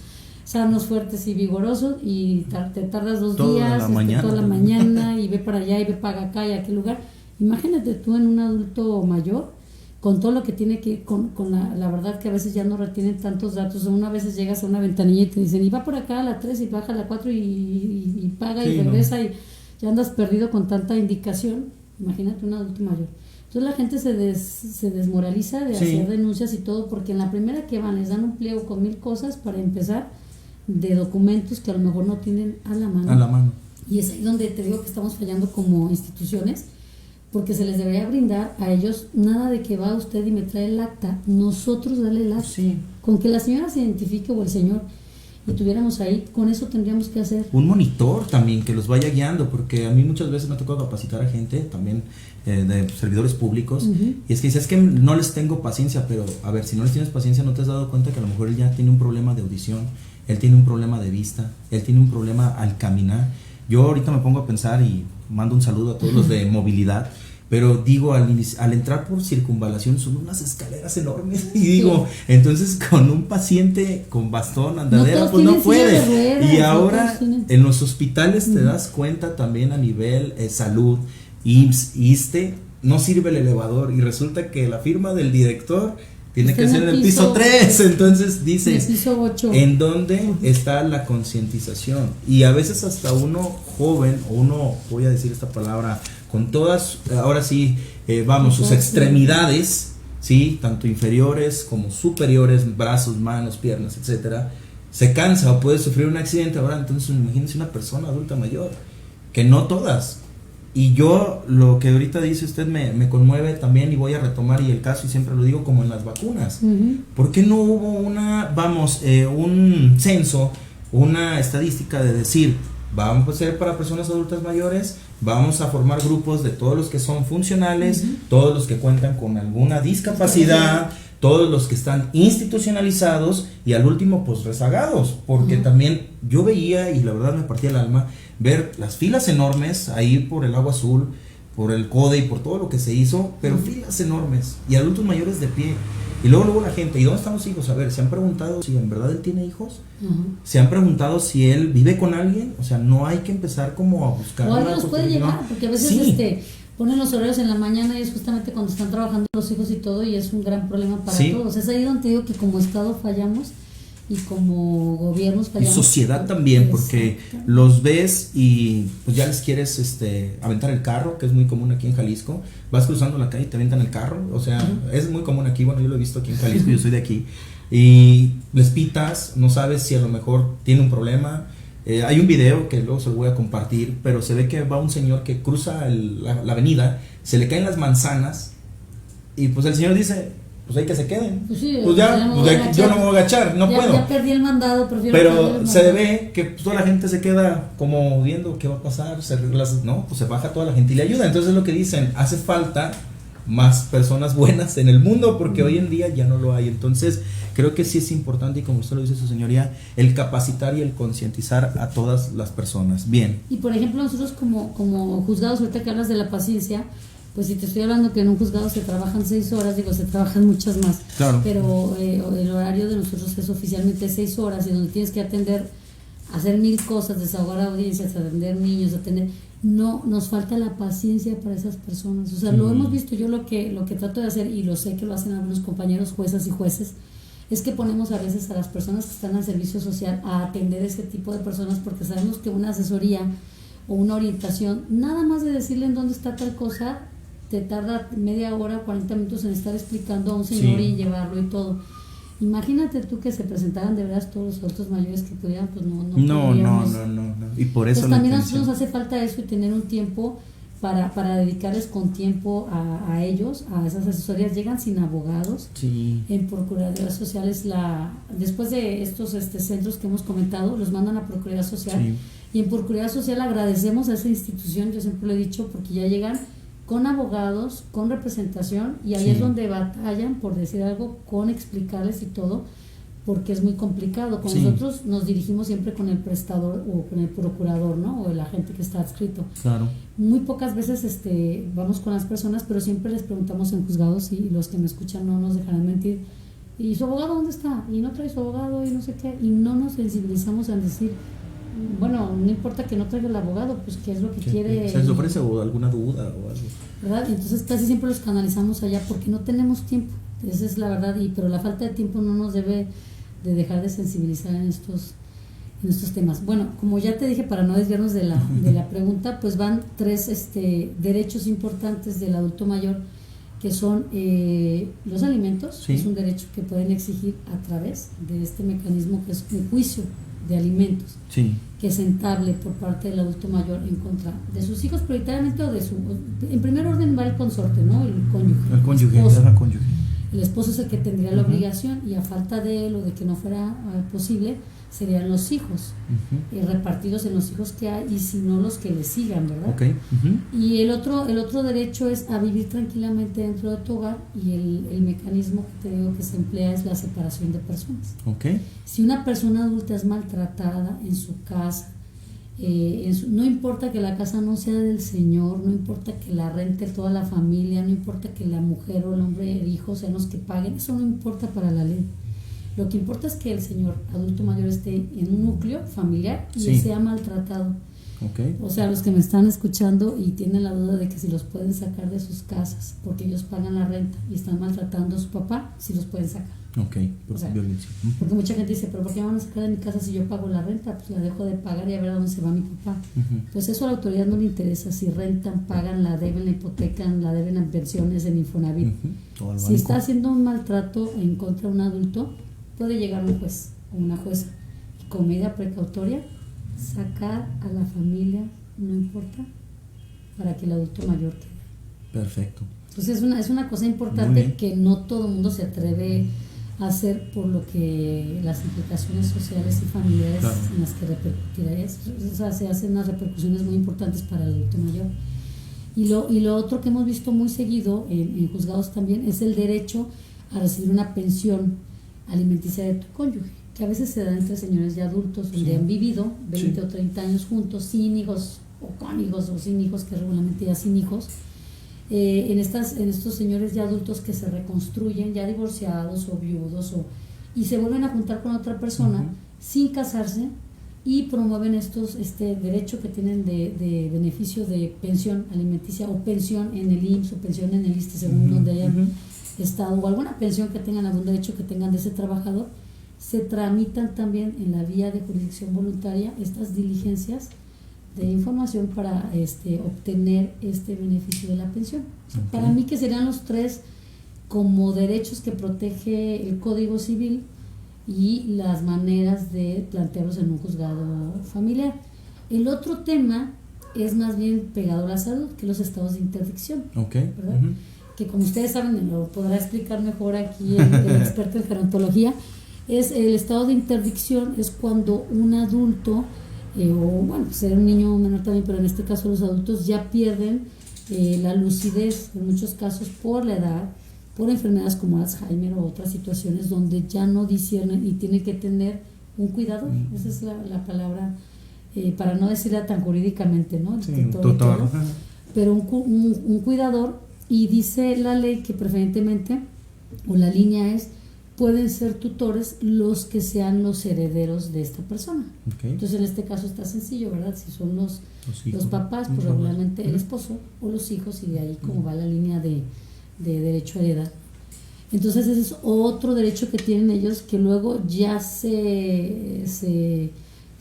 sanos, fuertes y vigorosos, y te tardas 2 Toda días, la mañana. toda la mañana, y ve para allá y ve para acá y a qué lugar. Imagínate tú en un adulto mayor, con todo lo que tiene que ir con la verdad que a veces ya no retienen tantos datos. Una a veces llegas a una ventanilla y te dicen, y va por acá a la 3 y baja a la 4 y paga, Sí, y regresa, y ya andas perdido con tanta indicación. Imagínate un adulto mayor. Entonces la gente se desmoraliza de Sí. hacer denuncias y todo, porque en la primera que van les dan un pliego con 1000 cosas para empezar, de documentos que a lo mejor no tienen a la mano. A la mano. Y es ahí donde te digo que estamos fallando como instituciones, porque se les debería brindar a ellos nada de que va usted y me trae el acta, nosotros darle el acta. Sí. Con que la señora se identifique o el señor y tuviéramos ahí, con eso tendríamos que hacer. Un monitor también que los vaya guiando, porque a mí muchas veces me ha tocado capacitar a gente también de servidores públicos, y es que dices, es que no les tengo paciencia, pero a ver, si no les tienes paciencia, no te has dado cuenta que a lo mejor él ya tiene un problema de audición, él tiene un problema de vista, él tiene un problema al caminar. Yo ahorita me pongo a pensar y mando un saludo a todos los de movilidad, pero digo, al entrar por circunvalación son unas escaleras enormes, y digo, entonces con un paciente con bastón, andadera, todos pues no tienen silla puede. de ruedas, Y no ahora todos tienen. en los hospitales te das cuenta también a nivel salud, IMSS, ISSSTE, no sirve el elevador, y resulta que la firma del director tiene Está que en ser en el el piso piso 3, entonces En el dices, piso 8. ¿en dónde está la concientización? Y a veces hasta uno joven, o uno, voy a decir esta palabra, con todas, ahora sí, sus extremidades, ¿sí? Tanto inferiores como superiores, brazos, manos, piernas, etcétera, se cansa o puede sufrir un accidente. Ahora entonces imagínense una persona adulta mayor, que no todas. Y yo, lo que ahorita dice usted me conmueve también, y voy a retomar y el caso, y siempre lo digo, como en las vacunas. ¿Por qué no hubo un censo, una estadística de decir, vamos a hacer para personas adultas mayores, vamos a formar grupos de todos los que son funcionales, todos los que cuentan con alguna discapacidad, todos los que están institucionalizados, y al último pues rezagados? Porque también yo veía, y la verdad me partía el alma, ver las filas enormes ahí por el Agua Azul, por el CODE y por todo lo que se hizo, pero filas enormes, y adultos mayores de pie. Y luego la gente, ¿y dónde están los hijos? A ver, ¿se han preguntado si en verdad él tiene hijos? ¿Se han preguntado si él vive con alguien? O sea, no hay que empezar como a buscar. O alguien nos puede llevar, porque a veces Sí. ponen los horarios en la mañana, y es justamente cuando están trabajando los hijos y todo, y es un gran problema para Sí. todos. Es ahí donde te digo que como Estado fallamos, y como gobiernos Y fallamos. sociedad también, porque los ves y pues ya les quieres aventar el carro, que es muy común aquí en Jalisco. Vas cruzando la calle y te aventan el carro, o sea, es muy común aquí. Bueno, yo lo he visto aquí en Jalisco, yo soy de aquí, y les pitas, no sabes si a lo mejor tiene un problema. Hay un video que luego se lo voy a compartir, pero se ve que va un señor que cruza la avenida, se le caen las manzanas, y pues el señor dice, pues hay que se queden. Pues sí, Pues ya, yo no me voy a agachar, no puedo. Ya perdí el mandado, prefiero perder Pero el se mandado. ve que pues, toda la gente se queda como viendo qué va a pasar, no, pues se baja toda la gente y le ayuda. Entonces es lo que dicen, hace falta más personas buenas en el mundo, porque hoy en día ya no lo hay. Entonces creo que sí es importante, y como usted lo dice, su señoría, el capacitar y el concientizar a todas las personas. Bien. Y por ejemplo, nosotros como juzgados, ahorita que hablas de la paciencia, pues si te estoy hablando que en un juzgado se trabajan 6 horas, digo, se trabajan muchas más. Claro. Pero el horario de nosotros es oficialmente 6 horas, y donde tienes que atender, hacer 1000 cosas, desahogar audiencias, atender niños, no, nos falta la paciencia para esas personas. O sea, lo hemos visto. Yo lo que trato de hacer, y lo sé que lo hacen algunos compañeros juezas y jueces, es que ponemos a veces a las personas que están al servicio social a atender ese tipo de personas, porque sabemos que una asesoría o una orientación, nada más de decirle en dónde está tal cosa, te tarda media hora, 40 minutos en estar explicando a un señor y llevarlo y todo. Imagínate tú que se presentaran de veras todos los adultos mayores que pudieran, pues no. No. Y por eso pues también a nosotros nos hace falta eso y tener un tiempo para dedicarles con tiempo a ellos, a esas asesorías. Llegan sin abogados. Sí. En Procuraduría Social después de estos centros que hemos comentado, los mandan a Procuraduría Social. Sí. Y en Procuraduría Social agradecemos a esa institución, yo siempre lo he dicho, porque ya llegan con abogados, con representación, y ahí es donde batallan, por decir algo, con explicarles y todo, porque es muy complicado. Con nosotros nos dirigimos siempre con el prestador o con el procurador, ¿no? O el agente que está adscrito. Claro. Muy pocas veces vamos con las personas, pero siempre les preguntamos en juzgados, y los que me escuchan no nos dejarán mentir, ¿y su abogado dónde está? Y no trae su abogado y no sé qué, y no nos sensibilizamos al decir, bueno, no importa que no traiga el abogado, pues qué es lo que quiere. ¿Se les ofrece alguna duda o algo? ¿Verdad? Entonces casi siempre los canalizamos allá porque no tenemos tiempo, esa es la verdad, pero la falta de tiempo no nos debe de dejar de sensibilizar en estos temas. Bueno, como ya te dije, para no desviarnos de la pregunta, pues van 3 derechos importantes del adulto mayor, que son los alimentos. Sí. Es un derecho que pueden exigir a través de este mecanismo que es un juicio de alimentos, sí, que se entable por parte del adulto mayor en contra de sus hijos, prioritariamente, o en primer orden va el consorte, ¿no? El cónyuge. El esposo es el que tendría la obligación, y a falta de él o de que no fuera posible, serían los hijos, repartidos en los hijos que hay, y si no, los que le sigan, ¿verdad? Okay. Y el otro derecho es a vivir tranquilamente dentro de tu hogar, y el mecanismo que te digo que se emplea es la separación de personas. Okay. Si una persona adulta es maltratada en su casa, no importa que la casa no sea del señor, no importa que la rente toda la familia, no importa que la mujer o el hombre, el hijo sean los que paguen, eso no importa para la ley. Lo que importa es que el señor adulto mayor esté en un núcleo familiar y sea maltratado. Okay. O sea, los que me están escuchando y tienen la duda de que si los pueden sacar de sus casas porque ellos pagan la renta y están maltratando a su papá, si los pueden sacar. Violencia. Porque mucha gente dice, pero ¿por qué me van a sacar de mi casa si yo pago la renta? Pues la dejo de pagar y a ver a dónde se va mi papá. Pues eso a la autoridad no le interesa. Si rentan, pagan, la deben, la hipotecan, la deben en pensiones, en Infonavit. Si está haciendo un maltrato en contra de un adulto, puede llegar un juez o una jueza y, con medida precautoria, sacar a la familia, no importa, para que el adulto mayor quede. Perfecto. Entonces es una cosa importante que no todo el mundo se atreve a hacer, por lo que las implicaciones sociales y familiares en las que repercutirá eso. O sea, se hacen unas repercusiones muy importantes para el adulto mayor. Y lo otro que hemos visto muy seguido en juzgados también es el derecho a recibir una pensión alimenticia de tu cónyuge, que a veces se da entre señores ya adultos, donde han vivido 20 o 30 años juntos, sin hijos o con hijos, o sin hijos, que regularmente ya sin hijos, en estos señores ya adultos que se reconstruyen, ya divorciados o viudos, y se vuelven a juntar con otra persona sin casarse, y promueven derecho que tienen de beneficio de pensión alimenticia, o pensión en el IMSS, o pensión en el ISSSTE, según donde hayan estado, o alguna pensión que tengan, algún derecho que tengan de ese trabajador. Se tramitan también en la vía de jurisdicción voluntaria estas diligencias de información para obtener este beneficio de la pensión. Para mí, que serían los 3 como derechos que protege el Código Civil y las maneras de plantearlos en un juzgado familiar. El otro tema es más bien pegado a la salud, que los estados de interdicción, ¿verdad? Que, como ustedes saben, lo podrá explicar mejor aquí el experto en gerontología, es el estado de interdicción, es cuando un adulto, ser un niño menor también, pero en este caso los adultos ya pierden la lucidez, en muchos casos por la edad, por enfermedades como Alzheimer o otras situaciones donde ya no disciernen y tienen que tener un cuidador. Esa es la palabra, para no decirla tan jurídicamente, ¿no? Todo, pero un cuidador. Y dice la ley que preferentemente, o la línea es, pueden ser tutores los que sean los herederos de esta persona. Entonces, en este caso está sencillo, ¿verdad? Si son los papás, pues regularmente el esposo o los hijos, y de ahí como va la línea de derecho a heredad. Entonces ese es otro derecho que tienen ellos, que luego ya se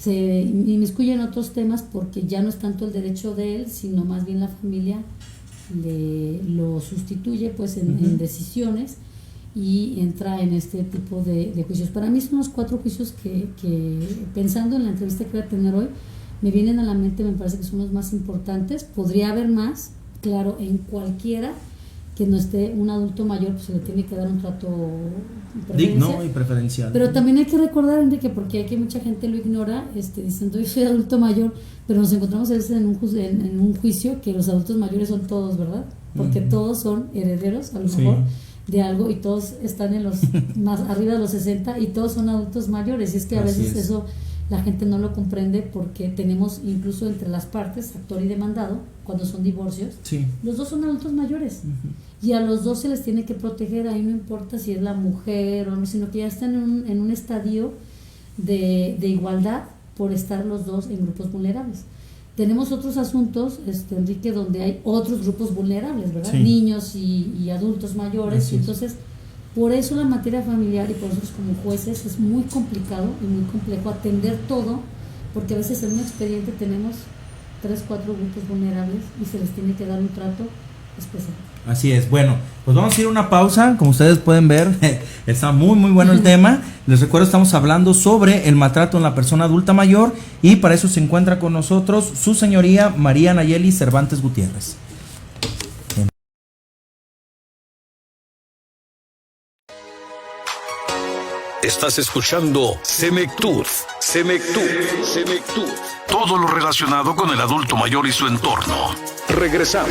inmiscuye en otros temas, porque ya no es tanto el derecho de él, sino más bien la familia lo sustituye pues en decisiones, y entra en este tipo de juicios. Para mí son los 4 juicios que pensando en la entrevista que voy a tener hoy, me vienen a la mente, me parece que son los más importantes. Podría haber más, claro, en cualquiera que no esté un adulto mayor, pues se le tiene que dar un trato digno y preferencial. Pero también hay que recordar, Enrique, porque aquí mucha gente lo ignora, diciendo yo soy adulto mayor, pero nos encontramos a veces en un juicio que los adultos mayores son todos, ¿verdad? Porque todos son herederos, a lo mejor, de algo, y todos están en los más arriba de los 60 y todos son adultos mayores, y es que a veces eso la gente no lo comprende, porque tenemos incluso entre las partes, actor y demandado, cuando son divorcios, los dos son adultos mayores, y a los dos se les tiene que proteger. Ahí no importa si es la mujer o no, sino que ya están en un estadio de igualdad por estar los dos en grupos vulnerables. Tenemos otros asuntos, Enrique, donde hay otros grupos vulnerables, ¿verdad? Niños y adultos mayores. Entonces, por eso la materia familiar, y por nosotros como jueces, es muy complicado y muy complejo atender todo, porque a veces en un expediente tenemos 3, 4 grupos vulnerables y se les tiene que dar un trato especial. Así es. Bueno, pues vamos a ir a una pausa. Como ustedes pueden ver, está muy bueno el tema. Les recuerdo, estamos hablando sobre el maltrato en la persona adulta mayor, y para eso se encuentra con nosotros su señoría María Nayeli Cervantes Gutiérrez. Estás escuchando Semectud. Todo lo relacionado con el adulto mayor y su entorno. Regresamos.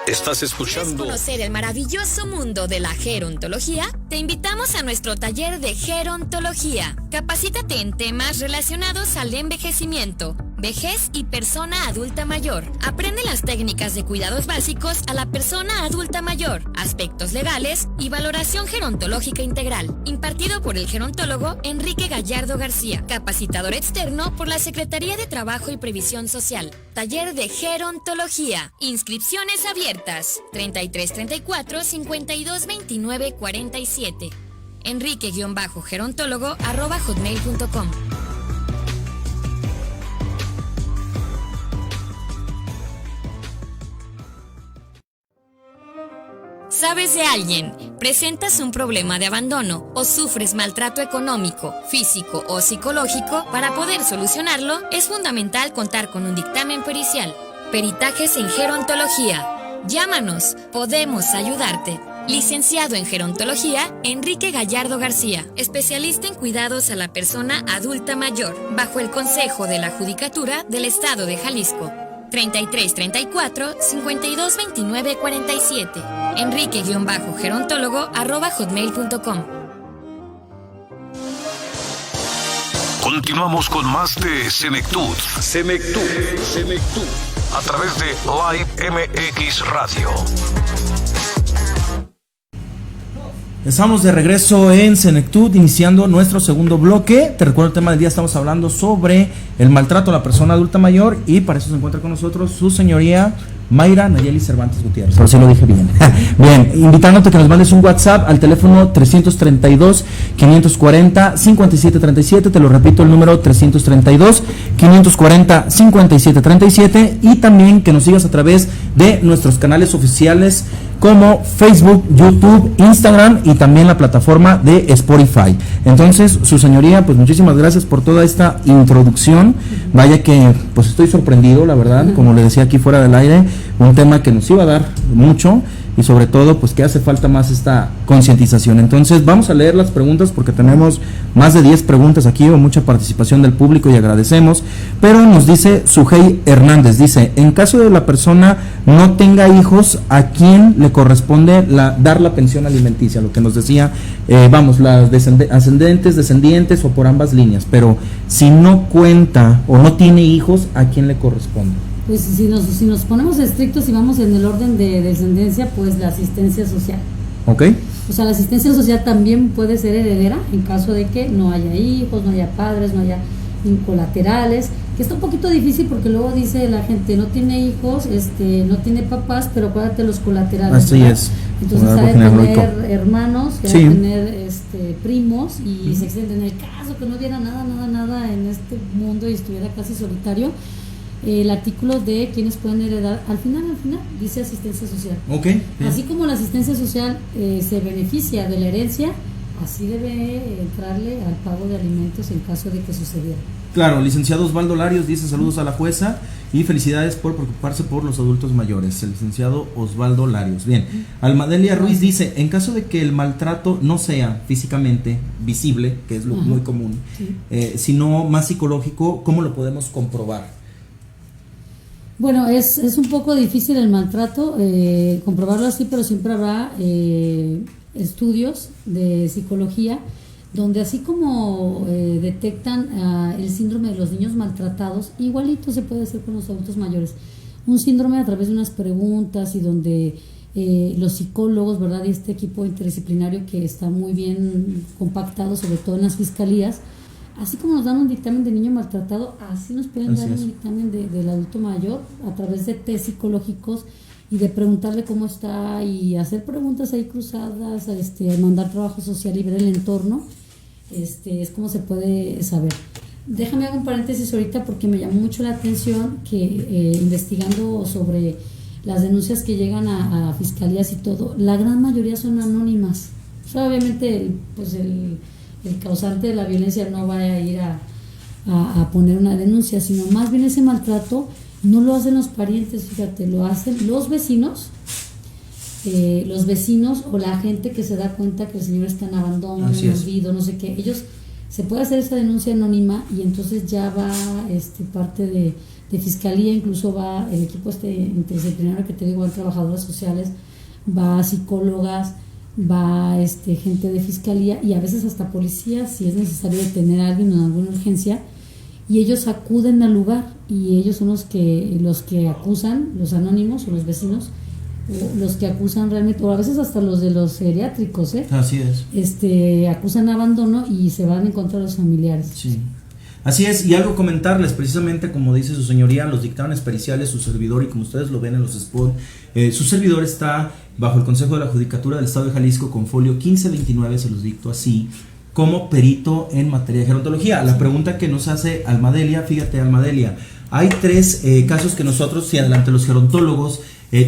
Estás escuchando. ¿Quieres conocer el maravilloso mundo de la gerontología? Te invitamos a nuestro taller de gerontología. Capacítate en temas relacionados al envejecimiento, vejez y persona adulta mayor. Aprende las técnicas de cuidados básicos a la persona adulta mayor, aspectos legales y valoración gerontológica integral. Impartido por el gerontólogo Enrique Gallardo García, capacitador externo por la Secretaría de Trabajo y Previsión Social. Taller de gerontología. Inscripciones abiertas. 3334-5229-47. Enrique-gerontólogo@hotmail.com. ¿Sabes de alguien? ¿Presentas un problema de abandono o sufres maltrato económico, físico o psicológico? Para poder solucionarlo, es fundamental contar con un dictamen pericial. Peritajes en gerontología. Llámanos, podemos ayudarte. Licenciado en Gerontología, Enrique Gallardo García, especialista en cuidados a la persona adulta mayor, bajo el Consejo de la Judicatura del Estado de Jalisco. 3334-5229-47. Enrique-gerontólogo@hotmail.com. Continuamos con más de Semectud. A través de Live MX Radio. Estamos de regreso en Senectud, iniciando nuestro segundo bloque. Te recuerdo el tema del día, estamos hablando sobre el maltrato a la persona adulta mayor, y para eso se encuentra con nosotros su señoría Mayra Nayeli Cervantes Gutiérrez. Ahora sí lo dije bien. Bien, invitándote que nos mandes un WhatsApp al teléfono 332-540-5737. Te lo repito, el número 332-540-5737. Y también que nos sigas a través de nuestros canales oficiales como Facebook, YouTube, Instagram y también la plataforma de Spotify. Entonces, su señoría, pues muchísimas gracias por toda esta introducción. Vaya que pues estoy sorprendido, la verdad, como le decía aquí fuera del aire, un tema que nos iba a dar mucho, y sobre todo pues que hace falta más esta concientización. Entonces vamos a leer las preguntas, porque tenemos más de 10 preguntas aquí, o mucha participación del público, y agradecemos. Pero nos dice Sujei Hernández, dice: en caso de la persona no tenga hijos, ¿a quién le corresponde dar la pensión alimenticia? Lo que nos decía, las ascendentes, descendientes o por ambas líneas. Pero si no cuenta o no tiene hijos, ¿a quién le corresponde? Pues si nos ponemos estrictos y vamos en el orden de descendencia, pues la asistencia social. Ok. O sea, la asistencia social también puede ser heredera en caso de que no haya hijos, no haya padres, no haya... colaterales, que está un poquito difícil porque luego dice la gente, no tiene hijos, no tiene papás, pero acuérdate los colaterales. Así ¿verdad? es. Entonces ha de tener hermanos, que sí. ha de tener primos, y se extiende en el caso que no hubiera nada en este mundo y estuviera casi solitario. El artículo de quienes pueden heredar, al final dice asistencia social. Okay, así como la asistencia social se beneficia de la herencia, así debe entrarle al pago de alimentos en caso de que sucediera. Claro, licenciado Osvaldo Larios dice saludos a la jueza y felicidades por preocuparse por los adultos mayores. El licenciado Osvaldo Larios. Bien, Almadelia Ruiz dice, en caso de que el maltrato no sea físicamente visible, que es lo muy común, sino más psicológico, ¿cómo lo podemos comprobar? Bueno, es un poco difícil el maltrato, comprobarlo así, pero siempre habrá estudios de psicología donde así como detectan el síndrome de los niños maltratados, igualito se puede hacer con los adultos mayores. Un síndrome a través de unas preguntas y donde los psicólogos, ¿verdad? Y este equipo interdisciplinario que está muy bien compactado, sobre todo en las fiscalías, así como nos dan un dictamen de niño maltratado, así nos pueden dar un dictamen del adulto mayor a través de test psicológicos y de preguntarle cómo está y hacer preguntas ahí cruzadas, mandar trabajo social y ver el entorno, es como se puede saber. Déjame hacer un paréntesis ahorita porque me llamó mucho la atención que investigando sobre las denuncias que llegan a fiscalías y todo, la gran mayoría son anónimas. O sea, obviamente el causante de la violencia no va a ir a poner una denuncia, sino más bien ese maltrato no lo hacen los parientes, fíjate, lo hacen los vecinos o la gente que se da cuenta que el señor está en abandono, en olvido, no sé qué. Ellos se puede hacer esa denuncia anónima y entonces ya va parte de fiscalía, incluso va el equipo interdisciplinario que te digo, van trabajadoras sociales, va psicólogas, va gente de fiscalía y a veces hasta policía si es necesario detener a alguien en alguna urgencia, y ellos acuden al lugar y ellos son los que acusan, los anónimos o los vecinos, o los que acusan realmente, o a veces hasta los de los geriátricos, así es, acusan abandono y se van en contra de los familiares. Sí. Así es, y algo comentarles, precisamente como dice su señoría, los dictámenes periciales, su servidor, y como ustedes lo ven en los spots, su servidor está bajo el Consejo de la Judicatura del Estado de Jalisco con folio 1529, se los dicto así, como perito en materia de gerontología. La pregunta que nos hace Almadelia, fíjate Almadelia, hay 3 casos que nosotros, y adelante los gerontólogos,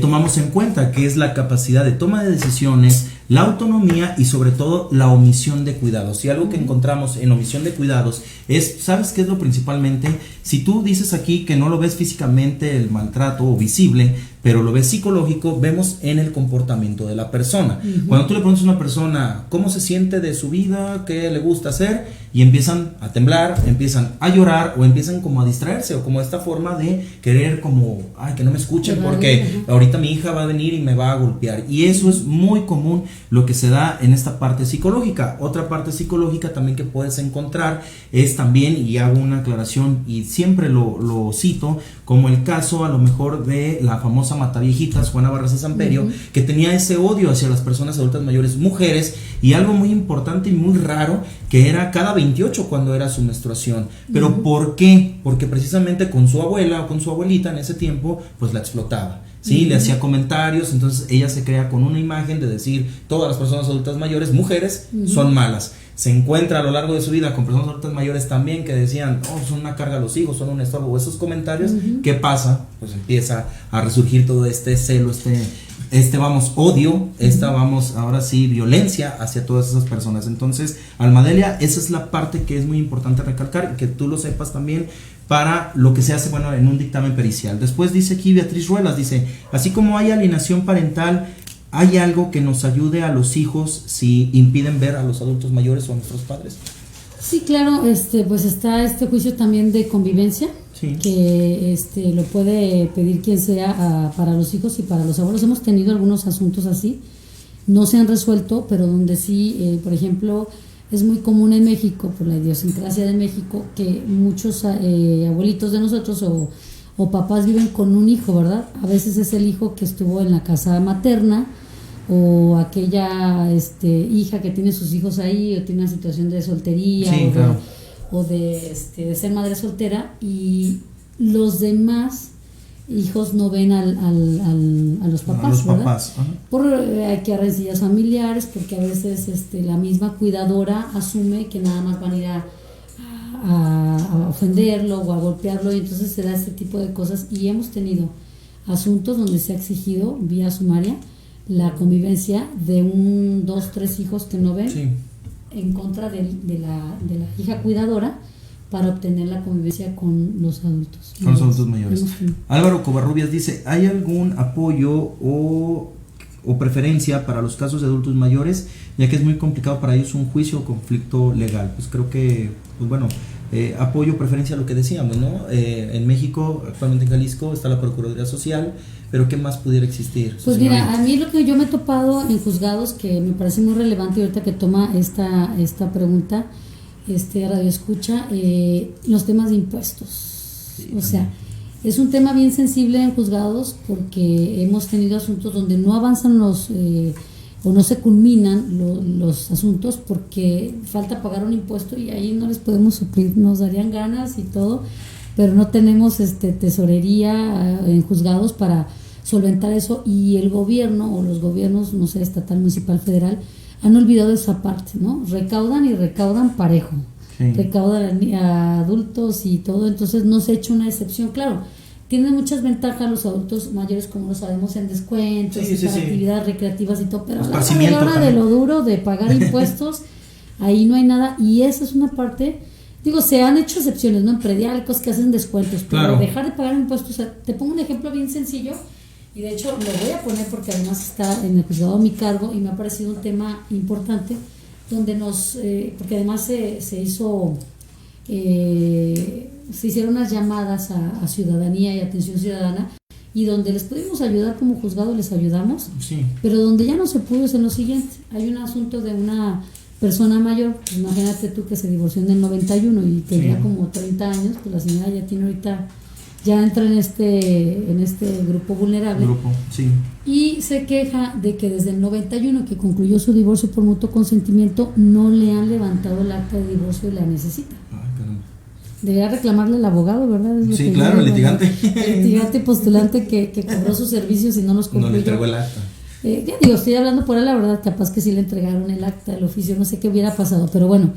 tomamos en cuenta, que es la capacidad de toma de decisiones, la autonomía y sobre todo la omisión de cuidados. Y algo que encontramos en omisión de cuidados es, ¿sabes qué es lo principalmente? Si tú dices aquí que no lo ves físicamente el maltrato o visible, pero lo ves psicológico, vemos en el comportamiento de la persona. Cuando tú le preguntas a una persona cómo se siente de su vida, qué le gusta hacer, y empiezan a temblar, empiezan a llorar o empiezan como a distraerse, o como esta forma de querer como, ay, que no me escuchen porque ahorita mi hija va a venir y me va a golpear. Y eso es muy común lo que se da en esta parte psicológica. Otra parte psicológica también que puedes encontrar es también, y hago una aclaración y siempre lo cito, como el caso a lo mejor de la famosa Mataviejitas, Juana Barraza Samperio, que tenía ese odio hacia las personas adultas mayores, mujeres, y algo muy importante y muy raro, que era cada 28 cuando era su menstruación. Pero ¿por qué? Porque precisamente con su abuela o con su abuelita en ese tiempo, pues la explotaba. Sí, le hacía comentarios, entonces ella se crea con una imagen de decir todas las personas adultas mayores, mujeres, son malas. Se encuentra a lo largo de su vida con personas adultas mayores también que decían, son una carga a los hijos, son un estorbo, esos comentarios. ¿Qué pasa? Pues empieza a resurgir todo este celo, odio, ahora sí, violencia hacia todas esas personas. Entonces, Almadelia, esa es la parte que es muy importante recalcar y que tú lo sepas también para lo que se hace, en un dictamen pericial. Después dice aquí Beatriz Ruelas, dice, así como hay alienación parental, ¿hay algo que nos ayude a los hijos si impiden ver a los adultos mayores o a nuestros padres? Sí, claro, pues está este juicio también de convivencia, que lo puede pedir quien sea para los hijos y para los abuelos. Hemos tenido algunos asuntos así, no se han resuelto, pero donde sí, por ejemplo, es muy común en México, por la idiosincrasia de México, que muchos abuelitos de nosotros o papás viven con un hijo, ¿verdad? A veces es el hijo que estuvo en la casa materna, o aquella hija que tiene sus hijos ahí, o tiene una situación de soltería, o de ser madre soltera, y los demás hijos no ven a los papás, ¿verdad? Por que rencillas familiares, porque a veces la misma cuidadora asume que nada más van a ir a ofenderlo o a golpearlo, y entonces se da este tipo de cosas. Y hemos tenido asuntos donde se ha exigido vía sumaria la convivencia de 1, 2, 3 hijos que no ven, sí, en contra de la hija cuidadora, para obtener la convivencia con los adultos. Con los adultos mayores. Álvaro Covarrubias dice, ¿hay algún apoyo o preferencia para los casos de adultos mayores, ya que es muy complicado para ellos un juicio o conflicto legal? Pues creo que, pues bueno, apoyo, preferencia a lo que decíamos, ¿no? En México, actualmente en Jalisco, está la Procuraduría Social, pero ¿qué más pudiera existir? Pues mira, a mí lo que yo me he topado en juzgados, que me parece muy relevante ahorita que toma esta pregunta, radio escucha, los temas de impuestos. Sí, o sea, es un tema bien sensible en juzgados, porque hemos tenido asuntos donde no avanzan o no se culminan los asuntos porque falta pagar un impuesto, y ahí no les podemos suplir. Nos darían ganas y todo, pero no tenemos tesorería en juzgados para solventar eso, y el gobierno o los gobiernos, no sé, estatal, municipal, federal, han olvidado esa parte, ¿no? Recaudan y recaudan parejo, sí, recaudan a adultos y todo, entonces no se ha hecho una excepción. Claro, tienen muchas ventajas los adultos mayores, como lo sabemos, en descuentos, sí, para actividades recreativas y todo, pero a la hora de lo duro, de pagar impuestos, ahí no hay nada, y esa es una parte. Digo, se han hecho excepciones, ¿no? En predial, cosas que hacen descuentos, pero claro, dejar de pagar impuestos. O sea, te pongo un ejemplo bien sencillo, y de hecho lo voy a poner porque además está en el juzgado a mi cargo, y me ha parecido un tema importante, donde porque además se hicieron unas llamadas a ciudadanía y atención ciudadana, y donde les pudimos ayudar como juzgado, les ayudamos, sí, pero donde ya no se pudo es en lo siguiente. Hay un asunto de una persona mayor, pues imagínate tú, que se divorció en el 91 y tenía, sí, como 30 años, pues la señora ya tiene ahorita, ya entra en este grupo vulnerable, sí, y se queja de que desde el 91, que concluyó su divorcio por mutuo consentimiento, no le han levantado el acta de divorcio y la necesita. Debería reclamarle al abogado, ¿verdad? Sí, claro, el litigante. El litigante postulante que cobró sus servicios y no los concluyó. No le entregó el acta. Estoy hablando por él, la verdad, capaz que sí le entregaron el acta, el oficio, no sé qué hubiera pasado, pero bueno,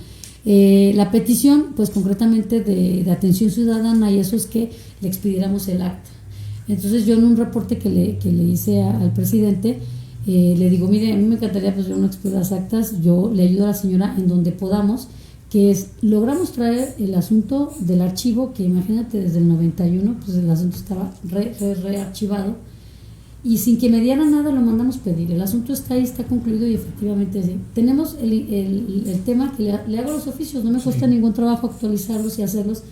la petición, pues concretamente de atención ciudadana, y eso es que le expidiéramos el acta. Entonces yo, en un reporte que le hice al presidente, le digo, mire, a mí me encantaría, pues yo no expido las actas, yo le ayudo a la señora en donde podamos, que es, logramos traer el asunto del archivo, que imagínate, desde el 91, pues el asunto estaba rearchivado, y sin que me dieran nada lo mandamos pedir. El asunto está ahí, está concluido, y efectivamente sí. Tenemos el tema que le hago los oficios, no me cuesta ningún trabajo actualizarlos y hacerlos,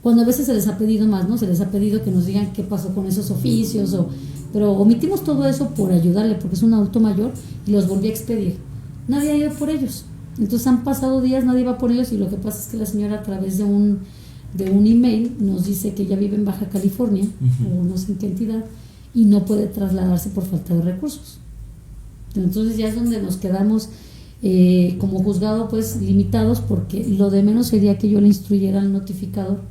cuando a veces se les ha pedido más, ¿no? Se les ha pedido que nos digan qué pasó con esos oficios, pero omitimos todo eso por ayudarle, porque es un adulto mayor, y los volví a expedir. Nadie ha ido por ellos. Entonces han pasado días, nadie va por ellos, y lo que pasa es que la señora, a través de un email, nos dice que ella vive en Baja California, o no sé en qué entidad, y no puede trasladarse por falta de recursos. Entonces ya es donde nos quedamos como juzgado, pues limitados, porque lo de menos sería que yo le instruyera al notificador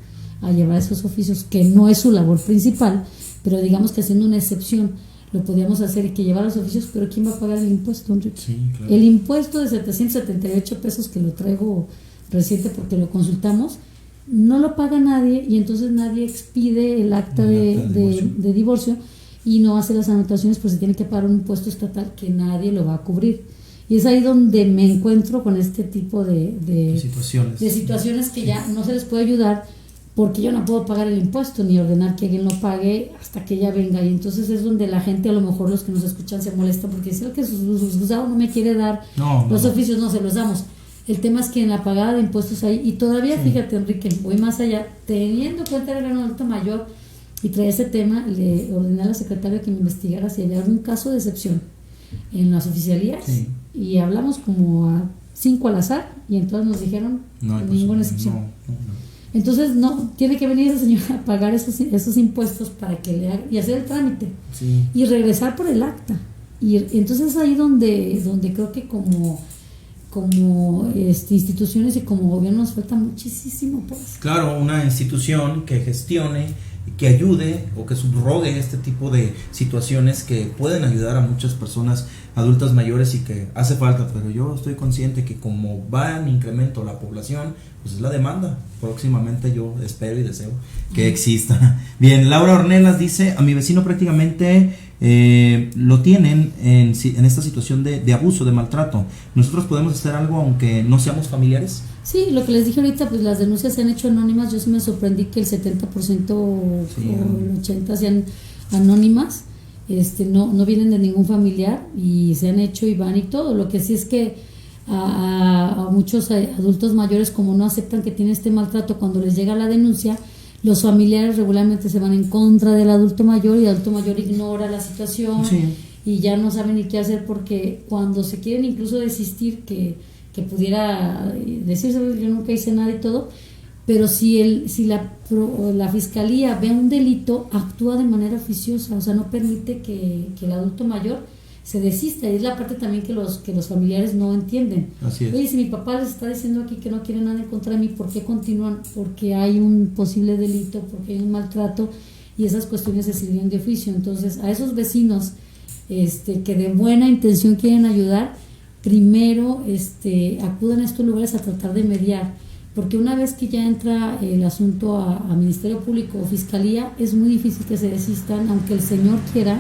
a llevar esos oficios, que no es su labor principal, pero digamos que haciendo una excepción lo podíamos hacer, y que llevar los oficios. Pero ¿quién va a pagar el impuesto, Enrique? Sí, claro. El impuesto de 778 pesos, que lo traigo reciente porque lo consultamos, no lo paga nadie, y entonces nadie expide el acta de divorcio, y no hace las anotaciones, pues se tiene que pagar un impuesto estatal que nadie lo va a cubrir. Y es ahí donde me encuentro con este tipo de situaciones que ya no se les puede ayudar, porque yo no puedo pagar el impuesto ni ordenar que alguien lo pague hasta que ella venga. Y entonces es donde la gente, a lo mejor los que nos escuchan, se molesta, porque dice que su juzgado no me quiere dar los oficios, no se los damos. El tema es que en la pagada de impuestos hay, y todavía, fíjate, Enrique, voy más allá, teniendo en cuenta el gran adulto mayor, y traía ese tema, le ordené a la secretaria que me investigara si había algún caso de excepción en las oficialías, y hablamos como a 5 al azar, y entonces nos dijeron ninguna excepción. Entonces no, tiene que venir esa señora a pagar esos impuestos para que le haga, y hacer el trámite, y regresar por el acta. Y entonces ahí donde creo que como como instituciones y como gobierno nos falta muchísimo por hacer. Claro, una institución que gestione, que ayude o que subrogue este tipo de situaciones que pueden ayudar a muchas personas adultas mayores y que hace falta, pero yo estoy consciente que como va en incremento la población, pues es la demanda. Próximamente yo espero y deseo que exista. Bien, Laura Ornelas dice, a mi vecino prácticamente lo tienen en esta situación de abuso, de maltrato. ¿Nosotros podemos hacer algo aunque no seamos familiares? Sí, lo que les dije ahorita, pues las denuncias se han hecho anónimas. Yo sí me sorprendí que el 70% o el 80% sean anónimas. No vienen de ningún familiar y se han hecho y van y todo. Lo que sí es que a muchos adultos mayores, como no aceptan que tienen este maltrato, cuando les llega la denuncia, los familiares regularmente se van en contra del adulto mayor y el adulto mayor ignora la situación y ya no saben ni qué hacer, porque cuando se quieren incluso desistir, que pudiera decirse yo nunca hice nada y todo, pero si la fiscalía ve un delito, actúa de manera oficiosa, o sea, no permite que el adulto mayor se desista, y es la parte también que los familiares no entienden. Así es. Oye, si mi papá les está diciendo aquí que no quiere nada en contra de mí, ¿por qué continúan? Porque hay un posible delito, porque hay un maltrato, y esas cuestiones se sirven de oficio. Entonces, a esos vecinos que de buena intención quieren ayudar, primero acudan a estos lugares a tratar de mediar, porque una vez que ya entra el asunto a Ministerio Público o Fiscalía, es muy difícil que se desistan, aunque el señor quiera,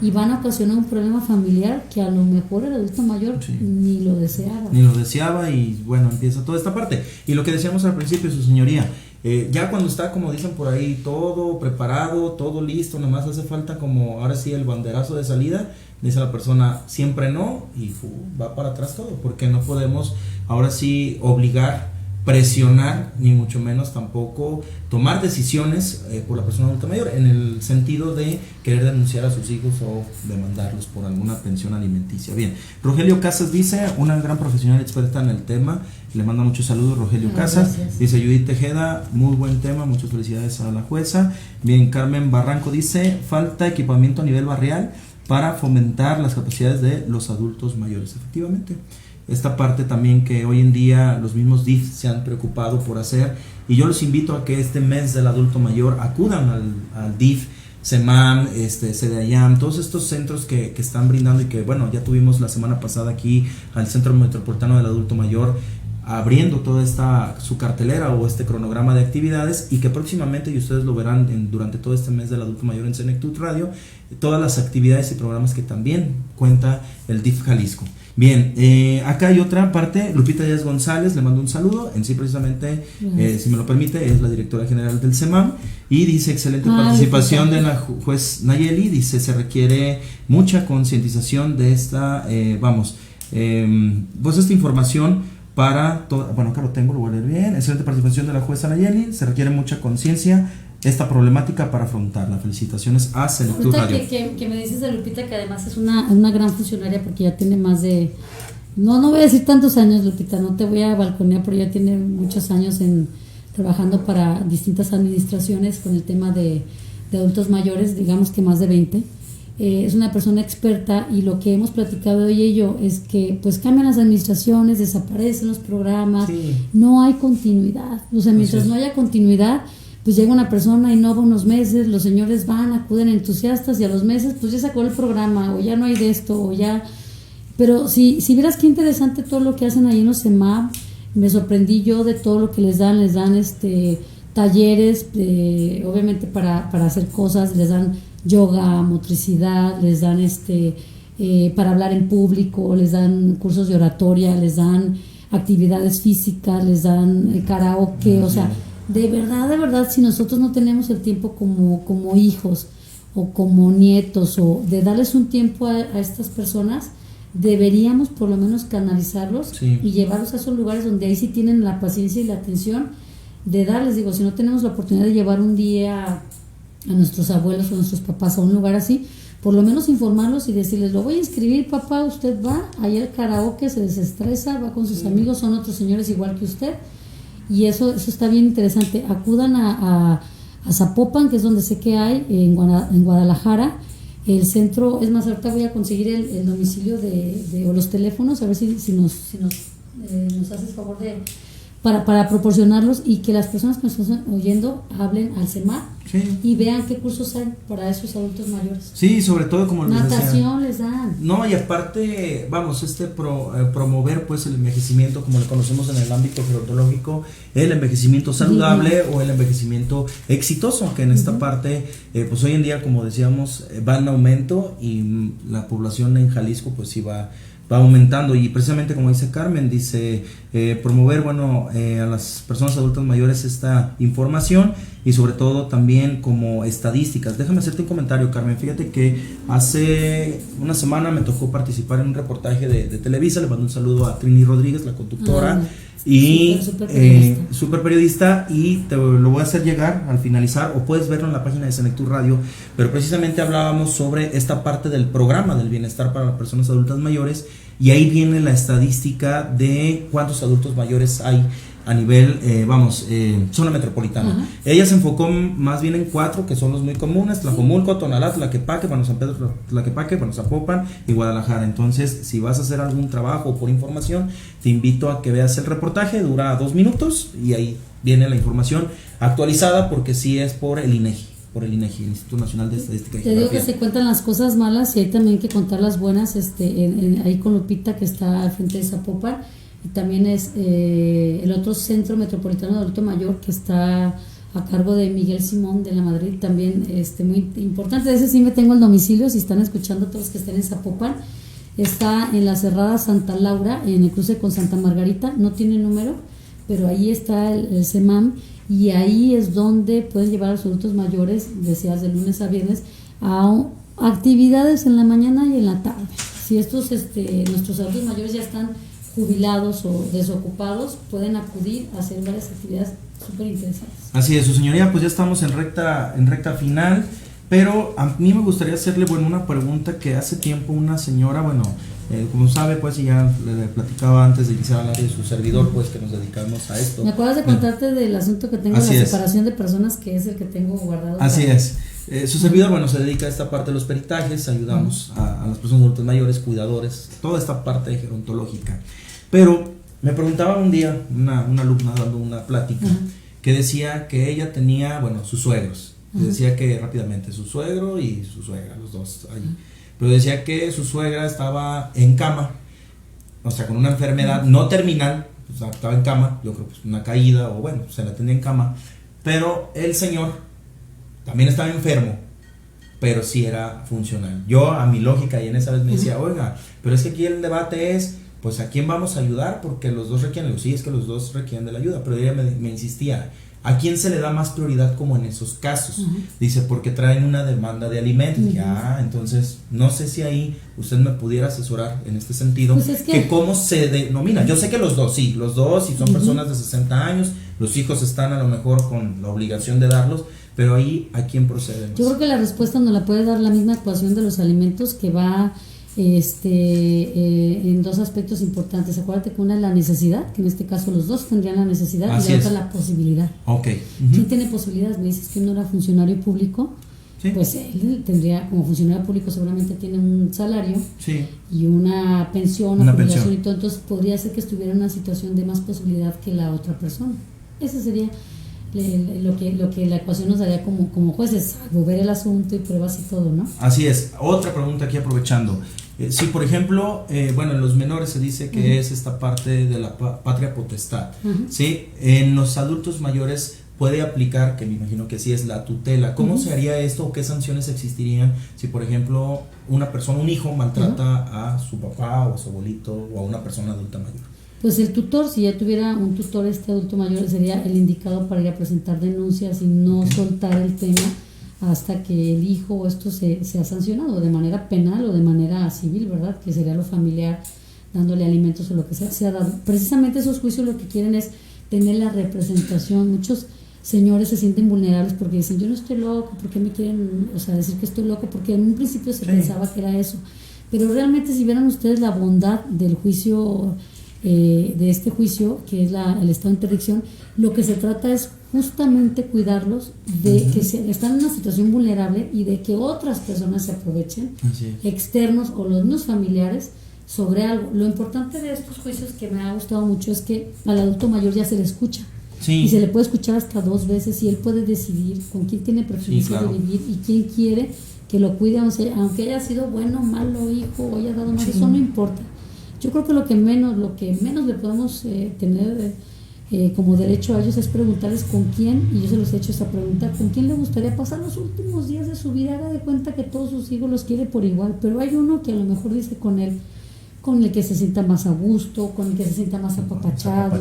y van a ocasionar un problema familiar que a lo mejor el adulto mayor ni lo deseaba. Y bueno, empieza toda esta parte. Y lo que decíamos al principio, su señoría, ya cuando está, como dicen por ahí, todo preparado, todo listo, nada más hace falta como ahora sí el banderazo de salida, dice la persona siempre no y va para atrás todo, porque no podemos ahora sí obligar, presionar, ni mucho menos tampoco tomar decisiones por la persona adulta mayor en el sentido de querer denunciar a sus hijos o demandarlos por alguna pensión alimenticia. Bien, Rogelio Casas dice, una gran profesional experta en el tema, le manda muchos saludos Rogelio Casas. Gracias. Dice Judith Tejeda, muy buen tema, muchas felicidades a la jueza. Bien, Carmen Barranco dice, falta equipamiento a nivel barrial para fomentar las capacidades de los adultos mayores. Efectivamente, esta parte también que hoy en día los mismos DIF se han preocupado por hacer, y yo los invito a que este mes del adulto mayor acudan al DIF, CEMAM, CEDEAYAM, todos estos centros que están brindando, y que bueno, ya tuvimos la semana pasada aquí al Centro Metropolitano del Adulto Mayor abriendo toda su cartelera o cronograma de actividades, y que próximamente, y ustedes lo verán durante todo este mes del adulto mayor en Senectud Radio, todas las actividades y programas que también cuenta el DIF Jalisco. Bien, acá hay otra parte, Lupita Díaz González, le mando un saludo, en sí precisamente, si me lo permite, es la directora general del CEMAM, y dice, excelente participación de la juez Nayeli, dice, se requiere mucha concientización de esta, pues esta información para todo. Bueno, acá lo tengo, lo voy a leer bien. Excelente participación de la jueza Nayeli, se requiere mucha conciencia esta problemática para afrontarla. Felicitaciones a Senectud Radio. Que me dices de Lupita, que además es una gran funcionaria, porque ya tiene más de, no voy a decir tantos años, Lupita, no te voy a balconear, pero ya tiene muchos años trabajando para distintas administraciones con el tema de adultos mayores, digamos que más de 20. Es una persona experta, y lo que hemos platicado ella y yo es que pues cambian las administraciones, desaparecen los programas, no hay continuidad. O sea, mientras no haya continuidad, pues llega una persona, innova unos meses, los señores van, acuden entusiastas, y a los meses pues ya se acabó el programa, o ya no hay de esto, o ya. Pero si vieras qué interesante todo lo que hacen ahí en los CEMAP, me sorprendí yo de todo lo que les dan talleres, obviamente para hacer cosas, les dan yoga, motricidad, les dan para hablar en público, les dan cursos de oratoria, les dan actividades físicas, les dan karaoke, o sea, de verdad, si nosotros no tenemos el tiempo como hijos o como nietos, o de darles un tiempo a estas personas, deberíamos por lo menos canalizarlos y llevarlos a esos lugares donde ahí sí tienen la paciencia y la atención de darles. Digo, si no tenemos la oportunidad de llevar un día a nuestros abuelos o a nuestros papás a un lugar así, por lo menos informarlos y decirles, lo voy a inscribir, papá, usted va, allá al karaoke, se desestresa, va con sus amigos, son otros señores igual que usted, y eso está bien interesante. Acudan a Zapopan, que es donde sé que hay, en Guadalajara, el centro. Es más, ahorita voy a conseguir el domicilio o los teléfonos, a ver si nos nos haces favor de para proporcionarlos y que las personas que nos están oyendo hablen al CEMAR y vean qué cursos hay para esos adultos mayores. Sí, sobre todo como les decía. Natación les dan. No, y aparte, vamos, promover pues el envejecimiento como lo conocemos en el ámbito gerontológico, el envejecimiento saludable o el envejecimiento exitoso, que en esta parte, pues hoy en día, como decíamos, va en aumento y la población en Jalisco pues sí va aumentando, y precisamente como dice Carmen, dice promover a las personas adultas mayores esta información y sobre todo también como estadísticas. Déjame hacerte un comentario, Carmen. Fíjate que hace una semana me tocó participar en un reportaje de Televisa. Le mando un saludo a Trini Rodríguez, la conductora y super periodista, y te lo voy a hacer llegar al finalizar, o puedes verlo en la página de Senectur Radio. Pero precisamente hablábamos sobre esta parte del programa del bienestar para las personas adultas mayores, y ahí viene la estadística de cuántos adultos mayores hay a nivel, zona metropolitana. Ella se enfocó más bien en 4, que son los muy comunes: Tlajomulco, Tonalá, Tlaquepaque, San Pedro Tlaquepaque, Zapopan y Guadalajara. Entonces, si vas a hacer algún trabajo por información, te invito a que veas el reportaje, dura 2 minutos, y ahí viene la información actualizada, porque sí es por el INEGI, el Instituto Nacional de Estadística y Geografía. Te digo que se cuentan las cosas malas y hay también que contar las buenas, ahí con Lupita, que está al frente de Zapopan. Y también es el otro centro metropolitano de adulto mayor, que está a cargo de Miguel Simón de la Madrid, también muy importante. Ese sí me tengo el domicilio, si están escuchando todos los que estén en Zapopan. Está en la Cerrada Santa Laura, en el cruce con Santa Margarita, no tiene número, pero ahí está el CEMAM, y ahí es donde pueden llevar a los adultos mayores, decías, de lunes a viernes, a actividades en la mañana y en la tarde. Si estos nuestros adultos mayores ya están jubilados o desocupados, pueden acudir a hacer varias actividades súper interesantes. Así es, su señoría, pues ya estamos en recta final, pero a mí me gustaría hacerle una pregunta que hace tiempo una señora, como sabe, pues, y ya le platicaba antes de iniciar al área de su servidor, pues, que nos dedicamos a esto. Me acuerdas de contarte del asunto que tengo de la separación de personas, que es el que tengo guardado. Así es. Su servidor, se dedica a esta parte de los peritajes, ayudamos a las personas adultas mayores, cuidadores, toda esta parte gerontológica. Pero me preguntaba un día una alumna dando una plática, que decía que ella tenía, sus suegros. Decía que rápidamente su suegro y su suegra, los dos ahí. Pero decía que su suegra estaba en cama, o sea, con una enfermedad no terminal, o sea, estaba en cama, yo creo que una caída, o se la tenía en cama, pero el señor también estaba enfermo, pero sí era funcional. Yo, a mi lógica, y en esa vez me decía, oiga, pero es que aquí el debate es, pues, ¿a quién vamos a ayudar? Porque los dos requieren. Sí, es que los dos requieren de la ayuda, pero ella me insistía, ¿a quién se le da más prioridad como en esos casos? Dice, porque traen una demanda de alimentos. Entonces, no sé si ahí usted me pudiera asesorar en este sentido, pues es que cómo se denomina. Yo sé que los dos, si son personas de 60 años, los hijos están a lo mejor con la obligación de darlos, pero ahí, ¿a quién procede más? Yo creo que la respuesta nos la puede dar la misma ecuación de los alimentos, que va en 2 aspectos importantes. Acuérdate que una es la necesidad, que en este caso los dos tendrían la necesidad, y la otra la posibilidad. ¿Quién tiene posibilidades? Me dices que uno era funcionario público, pues él tendría, como funcionario público, seguramente tiene un salario y una pensión, una jubilación y todo, entonces podría ser que estuviera en una situación de más posibilidad que la otra persona. Ese sería lo que la ecuación nos daría como jueces, salvo ver el asunto y pruebas y todo, ¿no? Así es. Otra pregunta aquí, aprovechando. Si por ejemplo, en los menores se dice que es esta parte de la patria potestad, ¿sí? En los adultos mayores puede aplicar, que me imagino que sí es la tutela. ¿Cómo se haría esto, o qué sanciones existirían si, por ejemplo, un hijo maltrata a su papá o a su abuelito o a una persona adulta mayor? Pues el tutor, si ya tuviera un tutor adulto mayor, sería el indicado para ir a presentar denuncias y no soltar el tema hasta que el hijo o esto sea sancionado de manera penal o de manera civil, ¿verdad? Que sería lo familiar, dándole alimentos o lo que sea dado. Precisamente esos juicios lo que quieren es tener la representación. Muchos señores se sienten vulnerables porque dicen, yo no estoy loco, ¿por qué me quieren decir que estoy loco? Porque en un principio se pensaba que era eso. Pero realmente, si vieran ustedes la bondad del juicio, de este juicio, que es el estado de interdicción, lo que se trata es justamente cuidarlos de que están en una situación vulnerable y de que otras personas se aprovechen, externos o los mismos familiares, sobre algo. Lo importante de estos juicios que me ha gustado mucho es que al adulto mayor ya se le escucha. Sí. Y se le puede escuchar hasta 2 veces y él puede decidir con quién tiene preferencia claro. de vivir y quién quiere que lo cuide, aunque haya sido bueno, malo, hijo, o haya dado mal, eso no importa. Yo creo que lo que menos le podemos tener como derecho a ellos es preguntarles con quién, y yo se los he hecho esa pregunta, con quién le gustaría pasar los últimos días de su vida. Haga de cuenta que todos sus hijos los quiere por igual, pero hay uno que a lo mejor dice con el que se sienta más a gusto, con el que se sienta más apapachado.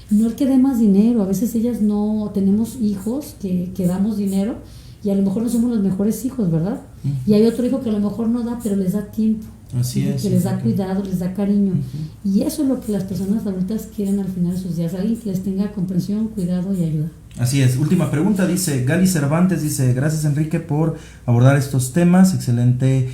No el que dé más dinero. A veces ellas no tenemos hijos que damos dinero y a lo mejor no somos los mejores hijos, ¿verdad? Y hay otro hijo que a lo mejor no da, pero les da tiempo. Así es. Que les da cuidado, les da cariño. Y eso es lo que las personas adultas quieren al final de sus días. Alguien que les tenga comprensión, cuidado y ayuda. Así es. Última pregunta, dice Gali Cervantes, dice: gracias Enrique por abordar estos temas, excelente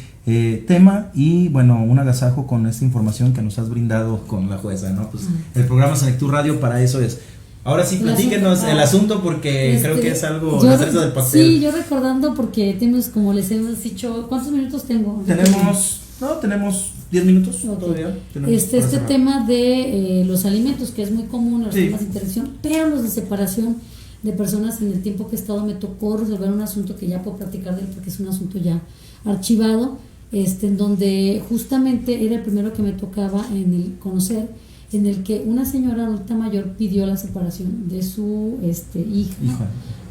tema, y bueno, un agasajo con esta información que nos has brindado con la jueza, ¿no? Pues el programa Senectud Radio para eso es. Ahora sí, platíquenos el asunto, porque creo que es algo la cereza del pastel. Sí, yo recordando, porque tenemos, como les hemos dicho, ¿cuántos minutos tengo? Tenemos 10 minutos todavía. Este tema de los alimentos, que es muy común, los temas de interacción, pero los de separación de personas. En el tiempo que he estado me tocó resolver un asunto que ya puedo platicar de él porque es un asunto ya archivado, en donde justamente era el primero que me tocaba conocer, en el que una señora adulta mayor pidió la separación de su hija.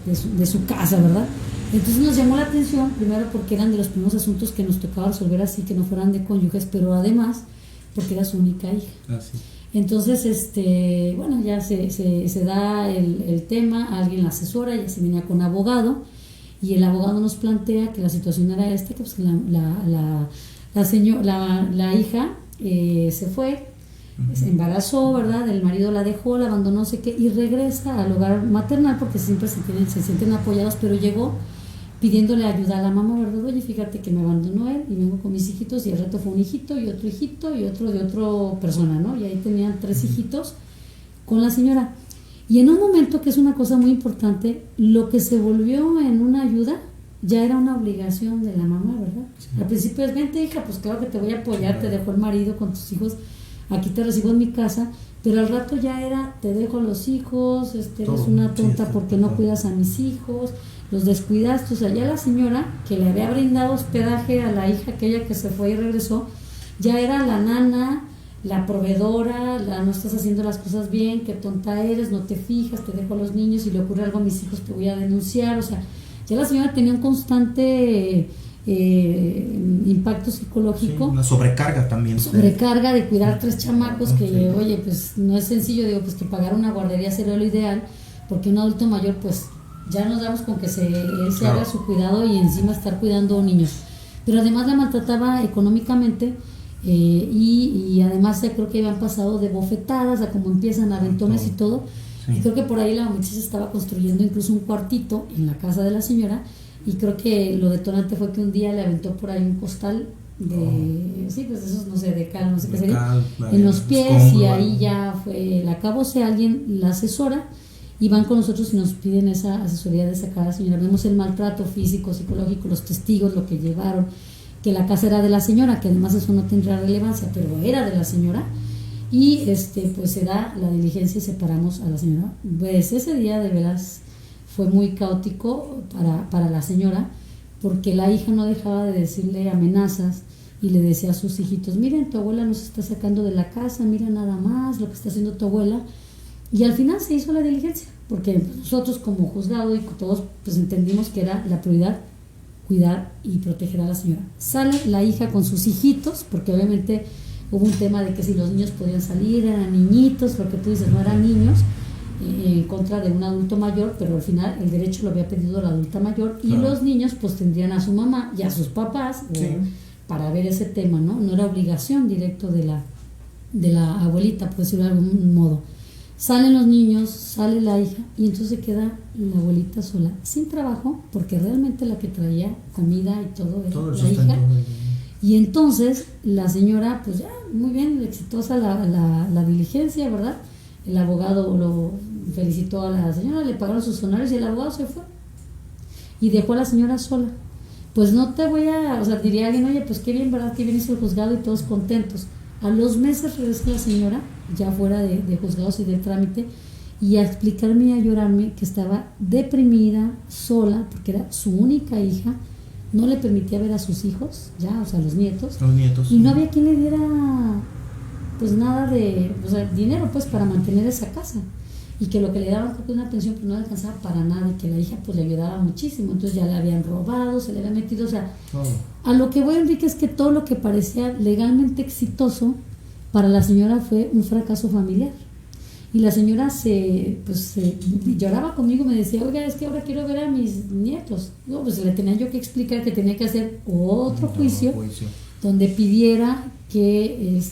De su casa, ¿verdad? Entonces nos llamó la atención, primero porque eran de los primeros asuntos que nos tocaba resolver así, que no fueran de cónyuges, pero además porque era su única hija. Entonces, bueno, ya se da el tema, alguien la asesora, ya se venía con abogado, y el abogado nos plantea que la situación era que pues la hija se fue, se embarazó, ¿verdad? El marido la dejó, la abandonó, no sé qué, y regresa al hogar maternal porque siempre se sienten apoyados, pero llegó pidiéndole ayuda a la mamá, ¿verdad? Oye, fíjate que me abandonó él y vengo con mis hijitos, y el reto fue un hijito y otro de otra persona, ¿no? Y ahí tenían 3 hijitos con la señora. Y en un momento, que es una cosa muy importante, lo que se volvió en una ayuda ya era una obligación de la mamá, ¿verdad? Sí. Al principio es: vente, hija, pues claro que te voy a apoyar, te dejo el marido con tus hijos, aquí te recibo en mi casa, pero al rato ya era: te dejo a los hijos, eres una tonta porque no cuidas a mis hijos, los descuidaste. O sea, ya la señora que le había brindado hospedaje a la hija, aquella que se fue y regresó, ya era la nana, la proveedora, no estás haciendo las cosas bien, qué tonta eres, no te fijas, te dejo a los niños, si le ocurre algo a mis hijos te voy a denunciar. O sea, ya la señora tenía un constante impacto psicológico. Una sobrecarga también. Sobrecarga de cuidar 3 chamacos, que oye, pues no es sencillo, digo, pues que pagar una guardería sería lo ideal, porque un adulto mayor, pues ya nos damos con que él se haga su cuidado y encima estar cuidando niños. Pero además la maltrataba económicamente, y además creo que habían pasado de bofetadas a como empiezan aventones y todo. Y creo que por ahí la muchacha estaba construyendo incluso un cuartito en la casa de la señora, y creo que lo detonante fue que un día le aventó por ahí un costal de pues esos, no sé, de cal, no sé qué sería, en los pies, y ahí ya fue la acabose. Alguien la asesora y van con nosotros y nos piden esa asesoría de sacar a la señora. Vemos el maltrato físico, psicológico, los testigos, lo que llevaron, que la casa era de la señora, que además eso no tendrá relevancia, pero era de la señora. Y pues se da la diligencia y separamos a la señora. Pues ese día de veras fue muy caótico para la señora, porque la hija no dejaba de decirle amenazas y le decía a sus hijitos: miren, tu abuela nos está sacando de la casa, mira nada más lo que está haciendo tu abuela. Y al final se hizo la diligencia, porque nosotros como juzgado y todos pues entendimos que era la prioridad cuidar y proteger a la señora. Sale la hija con sus hijitos, porque obviamente hubo un tema de que si los niños podían salir, eran niñitos, porque tú dices no eran niños, en contra de un adulto mayor, pero al final el derecho lo había pedido la adulta mayor, y los niños pues tendrían a su mamá y a sus papás para ver ese tema, ¿no? No era obligación directo de la abuelita, por decirlo de algún modo. Salen los niños, sale la hija, y entonces queda la abuelita sola, sin trabajo, porque realmente la que traía comida y todo era la hija. Y entonces la señora, pues ya, muy bien, exitosa la diligencia, ¿verdad? El abogado lo felicitó a la señora, le pagaron sus honorarios y el abogado se fue. Y dejó a la señora sola. Pues no te voy a, o sea, diría alguien: oye, pues qué bien, ¿verdad? Que bien hizo el juzgado y todos contentos. A los meses regresa la señora, ya fuera de juzgados y del trámite, y a explicarme y a llorarme que estaba deprimida, sola, porque era su única hija, no le permitía ver a sus hijos, ya, o sea, los nietos. Y no había quien le diera, pues nada de, o sea, dinero, pues, para mantener esa casa. Y que lo que le daban, creo que una pensión, pues no le alcanzaba para nada, y que la hija, pues, le ayudaba muchísimo. Entonces ya le habían robado, se le habían metido, o sea, a lo que voy, Enrique, es que todo lo que parecía legalmente exitoso para la señora fue un fracaso familiar. Y la señora lloraba conmigo, me decía, oiga, es que ahora quiero ver a mis nietos. No, pues le tenía yo que explicar que tenía que hacer otro juicio donde pidiera que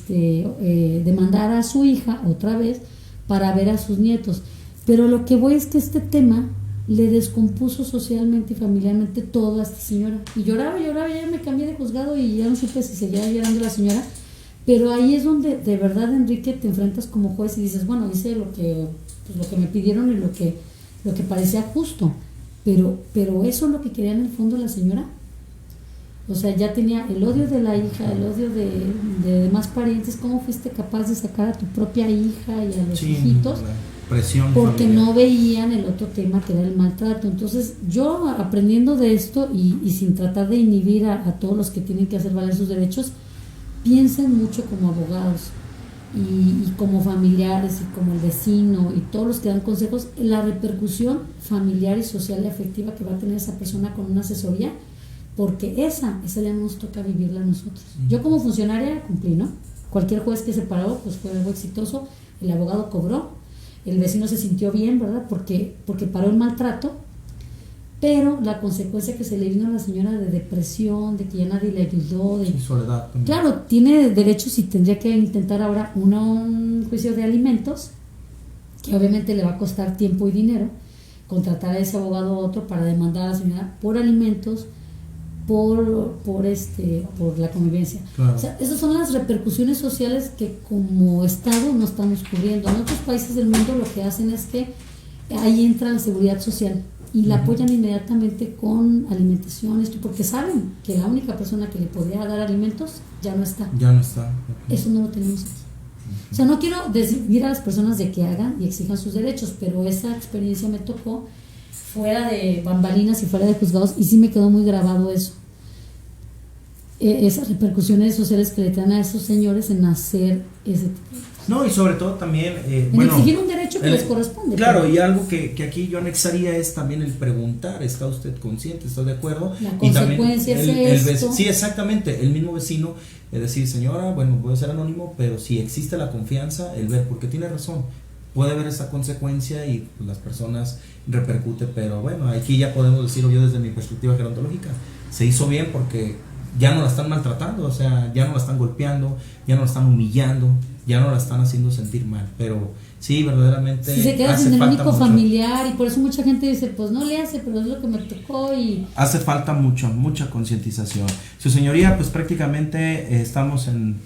demandara a su hija otra vez para ver a sus nietos. Pero lo que voy es que este tema le descompuso socialmente y familiarmente todo a esta señora. Y lloraba, ya me cambié de juzgado y ya no supe si seguía llorando la señora. Pero ahí es donde de verdad, Enrique, te enfrentas como juez y dices, bueno, hice lo que me pidieron y lo que parecía justo, pero eso es lo que quería en el fondo la señora. O sea, ya tenía el odio de la hija, el odio de demás parientes. ¿Cómo fuiste capaz de sacar a tu propia hija y a los hijitos? Presión porque familiar. No veían el otro tema que era el maltrato. Entonces yo, aprendiendo de esto y sin tratar de inhibir a todos los que tienen que hacer valer sus derechos, piensen mucho como abogados y como familiares y como el vecino y todos los que dan consejos, la repercusión familiar y social y afectiva que va a tener esa persona con una asesoría, porque esa ya nos toca vivirla a nosotros. Yo como funcionaria cumplí, ¿no? Cualquier juez que se paró, pues fue algo exitoso, el abogado cobró, el vecino se sintió bien, ¿verdad? Porque paró el maltrato, pero la consecuencia que se le vino a la señora de depresión, de que ya nadie le ayudó, y soledad también. Claro, tiene derechos y tendría que intentar ahora un juicio de alimentos, que obviamente le va a costar tiempo y dinero, contratar a ese abogado o otro para demandar a la señora por alimentos, por la convivencia. Claro. O sea, esas son las repercusiones sociales que como Estado no estamos cubriendo. En otros países del mundo lo que hacen es que ahí entra la seguridad social y la apoyan inmediatamente con alimentación, porque saben que la única persona que le podría dar alimentos ya no está. Eso no lo tenemos aquí. O sea, no quiero decidir a las personas de que hagan y exijan sus derechos, pero esa experiencia me tocó fuera de bambalinas y fuera de juzgados, y sí me quedó muy grabado eso. Esas repercusiones sociales que le traen a esos señores en hacer ese tipo de cosas. No, y sobre todo también exigir un derecho que les corresponde. Claro, y algo que aquí yo anexaría es también el preguntar, ¿está usted consciente? ¿Está de acuerdo? La consecuencia es esto. Sí, exactamente, el mismo vecino, es decir, señora, bueno, puede ser anónimo, pero si existe la confianza, el ver, porque tiene razón, puede haber esa consecuencia y pues, las personas repercute, pero bueno, aquí ya podemos decirlo yo desde mi perspectiva gerontológica, se hizo bien porque ya no la están maltratando, o sea, ya no la están golpeando, ya no la están humillando, ya no la están haciendo sentir mal, pero sí, verdaderamente si se queda sin el único familiar, y por eso mucha gente dice, pues no le hace, pero es lo que me tocó y... Hace falta mucha concientización. Su señoría, pues prácticamente estamos en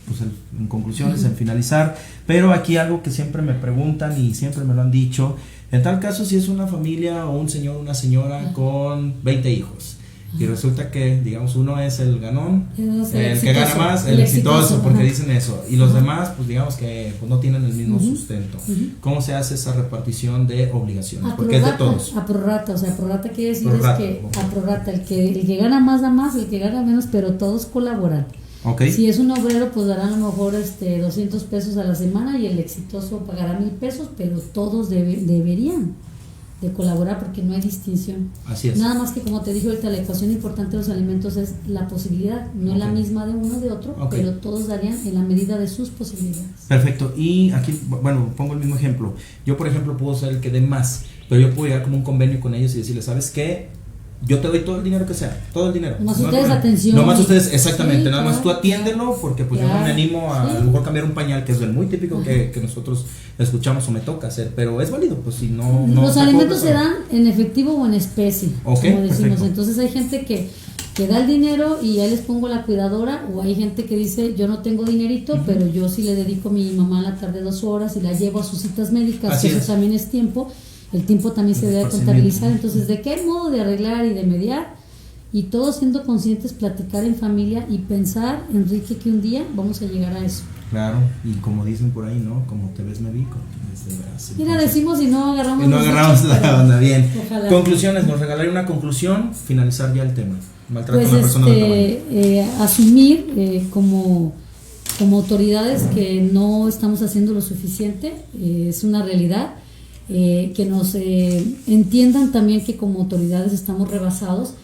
conclusiones, en finalizar, pero aquí algo que siempre me preguntan y siempre me lo han dicho, en tal caso si es una familia o un señor o una señora con 20 hijos, y resulta que, digamos, uno es el ganón, el que gana más, el exitoso, porque dicen eso, y los demás, pues digamos que pues, no tienen el mismo sustento. ¿Cómo se hace esa repartición de obligaciones? Porque es de todos. A prorrata, o sea, prorrata quiere decir a prorrata, el que gana más da más, el que gana menos, pero todos colaboran. Okay. Si es un obrero, pues darán a lo mejor 200 pesos a la semana y el exitoso pagará 1,000 pesos, pero todos deberían de colaborar porque no hay distinción. Así es. Nada más que, como te dije ahorita, la ecuación importante de los alimentos es la posibilidad, no es la misma de uno o de otro, pero todos darían en la medida de sus posibilidades. Perfecto. Y aquí, bueno, pongo el mismo ejemplo. Yo, por ejemplo, puedo ser el que dé más, pero yo puedo llegar como un convenio con ellos y decirles, ¿sabes qué? Yo te doy todo el dinero que sea, todo el dinero. Nomás ustedes atención. Nomás ustedes, exactamente, sí, nada más tú atiéndelo, porque pues yo no me animo a lo mejor cambiar un pañal, que es el muy típico que nosotros escuchamos o me toca hacer, pero es válido, pues si no... Los alimentos se dan en efectivo o en especie, como decimos. Perfecto. Entonces hay gente que da el dinero y ya les pongo la cuidadora, o hay gente que dice, yo no tengo dinerito, pero yo sí le dedico a mi mamá en la tarde 2 horas y la llevo a sus citas médicas, que eso también es tiempo. El tiempo también se debe contabilizar. Entonces, ¿de qué modo de arreglar y de mediar? Y todos siendo conscientes, platicar en familia y pensar, Enrique, que un día vamos a llegar a eso. Claro, y como dicen por ahí, ¿no? Como te ves me vi, como te ves te verás. Mira, decimos y no agarramos. Y no agarramos la onda, bien. Ojalá. Conclusiones, nos regalaría una conclusión, finalizar ya el tema. Maltrato Pues a una persona del tamaño. asumir como autoridades que no estamos haciendo lo suficiente, es una realidad. Que nos entiendan también que como autoridades estamos rebasados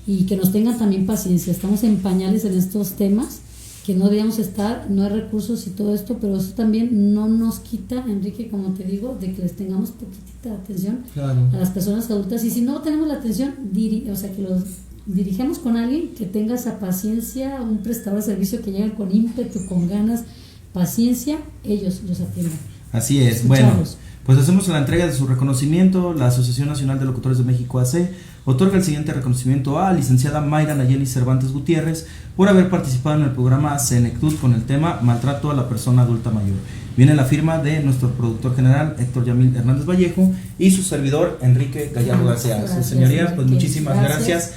y que nos tengan también paciencia. Estamos en pañales en estos temas, que no debíamos estar, no hay recursos y todo esto, pero eso también no nos quita, Enrique, como te digo, de que les tengamos poquitita atención a las personas adultas. Y si no tenemos la atención, o sea, que los dirigamos con alguien que tenga esa paciencia, un prestador de servicio que llegue con ímpetu, con ganas, paciencia, ellos los atiendan. Así es. Escucharlos. Bueno, pues hacemos la entrega de su reconocimiento. La Asociación Nacional de Locutores de México, AC, otorga el siguiente reconocimiento a licenciada Mayra Nayeli Cervantes Gutiérrez por haber participado en el programa Senectud con el tema Maltrato a la persona adulta mayor. Viene la firma de nuestro productor general Héctor Yamil Hernández Vallejo y su servidor Enrique Gallardo García. Gracias, Señoría, pues Enrique. muchísimas gracias.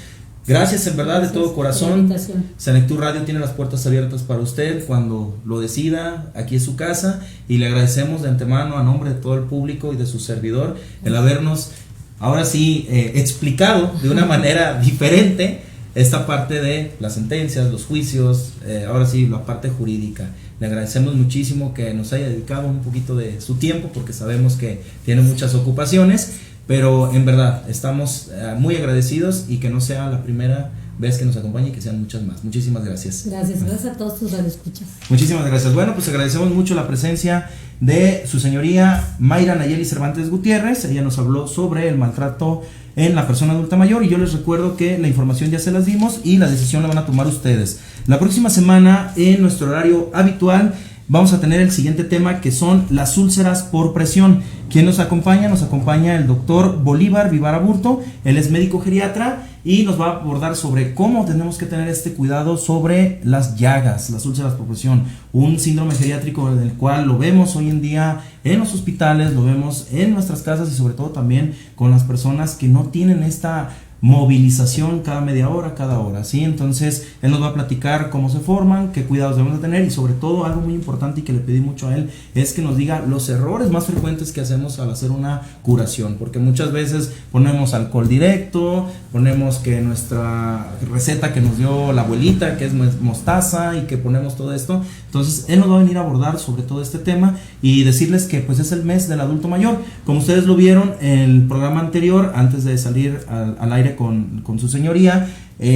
Gracias en verdad de todo corazón. Senectud Radio tiene las puertas abiertas para usted cuando lo decida. Aquí es su casa y le agradecemos de antemano a nombre de todo el público y de su servidor el habernos ahora sí explicado de una manera diferente esta parte de las sentencias, los juicios, ahora sí la parte jurídica. Le agradecemos muchísimo que nos haya dedicado un poquito de su tiempo porque sabemos que tiene muchas ocupaciones. Pero en verdad estamos muy agradecidos y que no sea la primera vez que nos acompañe y que sean muchas más. Muchísimas gracias. Gracias a todos tus radioescuchas. Muchísimas gracias. Bueno, pues agradecemos mucho la presencia de su señoría Mayra Nayeli Cervantes Gutiérrez. Ella nos habló sobre el maltrato en la persona adulta mayor y yo les recuerdo que la información ya se las dimos y la decisión la van a tomar ustedes. La próxima semana en nuestro horario habitual vamos a tener el siguiente tema, que son las úlceras por presión. ¿Quién nos acompaña? Nos acompaña el doctor Bolívar Vivar Aburto. Él es médico geriatra y nos va a abordar sobre cómo tenemos que tener este cuidado sobre las llagas, las úlceras por presión, un síndrome geriátrico del cual lo vemos hoy en día en los hospitales, lo vemos en nuestras casas y sobre todo también con las personas que no tienen esta movilización cada media hora, cada hora, ¿sí? Entonces él nos va a platicar cómo se forman, qué cuidados debemos de tener y sobre todo algo muy importante y que le pedí mucho a él es que nos diga los errores más frecuentes que hacemos al hacer una curación, porque muchas veces ponemos alcohol directo, ponemos que nuestra receta que nos dio la abuelita, que es mostaza y que ponemos todo esto. Entonces él nos va a venir a abordar sobre todo este tema y decirles que pues es el mes del adulto mayor. Como ustedes lo vieron en el programa anterior, antes de salir al aire con su señoría,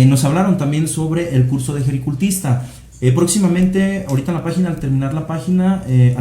nos hablaron también sobre el curso de gericultista. Próximamente, ahorita en la página, al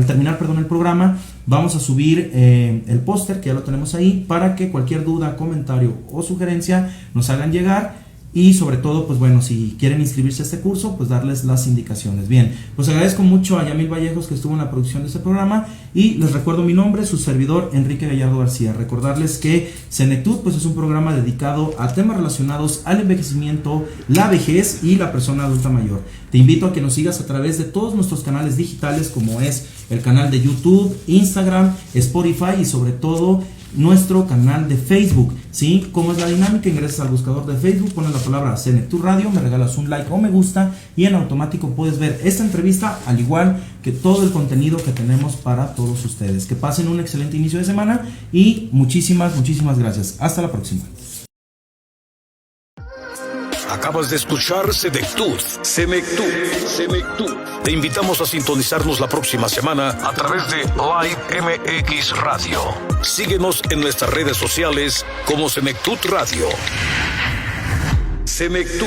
terminar el programa, vamos a subir el póster, que ya lo tenemos ahí, para que cualquier duda, comentario o sugerencia nos hagan llegar. Y sobre todo, pues bueno, si quieren inscribirse a este curso, pues darles las indicaciones. Bien, pues agradezco mucho a Yamil Vallejos que estuvo en la producción de este programa y les recuerdo mi nombre, su servidor Enrique Gallardo García. Recordarles que Senectud pues es un programa dedicado a temas relacionados al envejecimiento, la vejez y la persona adulta mayor. Te invito a que nos sigas a través de todos nuestros canales digitales, como es el canal de YouTube, Instagram, Spotify y sobre todo nuestro canal de Facebook, ¿sí? ¿Cómo es la dinámica? Ingresas al buscador de Facebook, pones la palabra Senectud Radio, me regalas un like o me gusta y en automático puedes ver esta entrevista al igual que todo el contenido que tenemos para todos ustedes. Que pasen un excelente inicio de semana y muchísimas gracias. Hasta la próxima. Acabas de escuchar Senectud. Te invitamos a sintonizarnos la próxima semana a través de Live MX Radio. Síguenos en nuestras redes sociales como Senectud Radio. Senectud.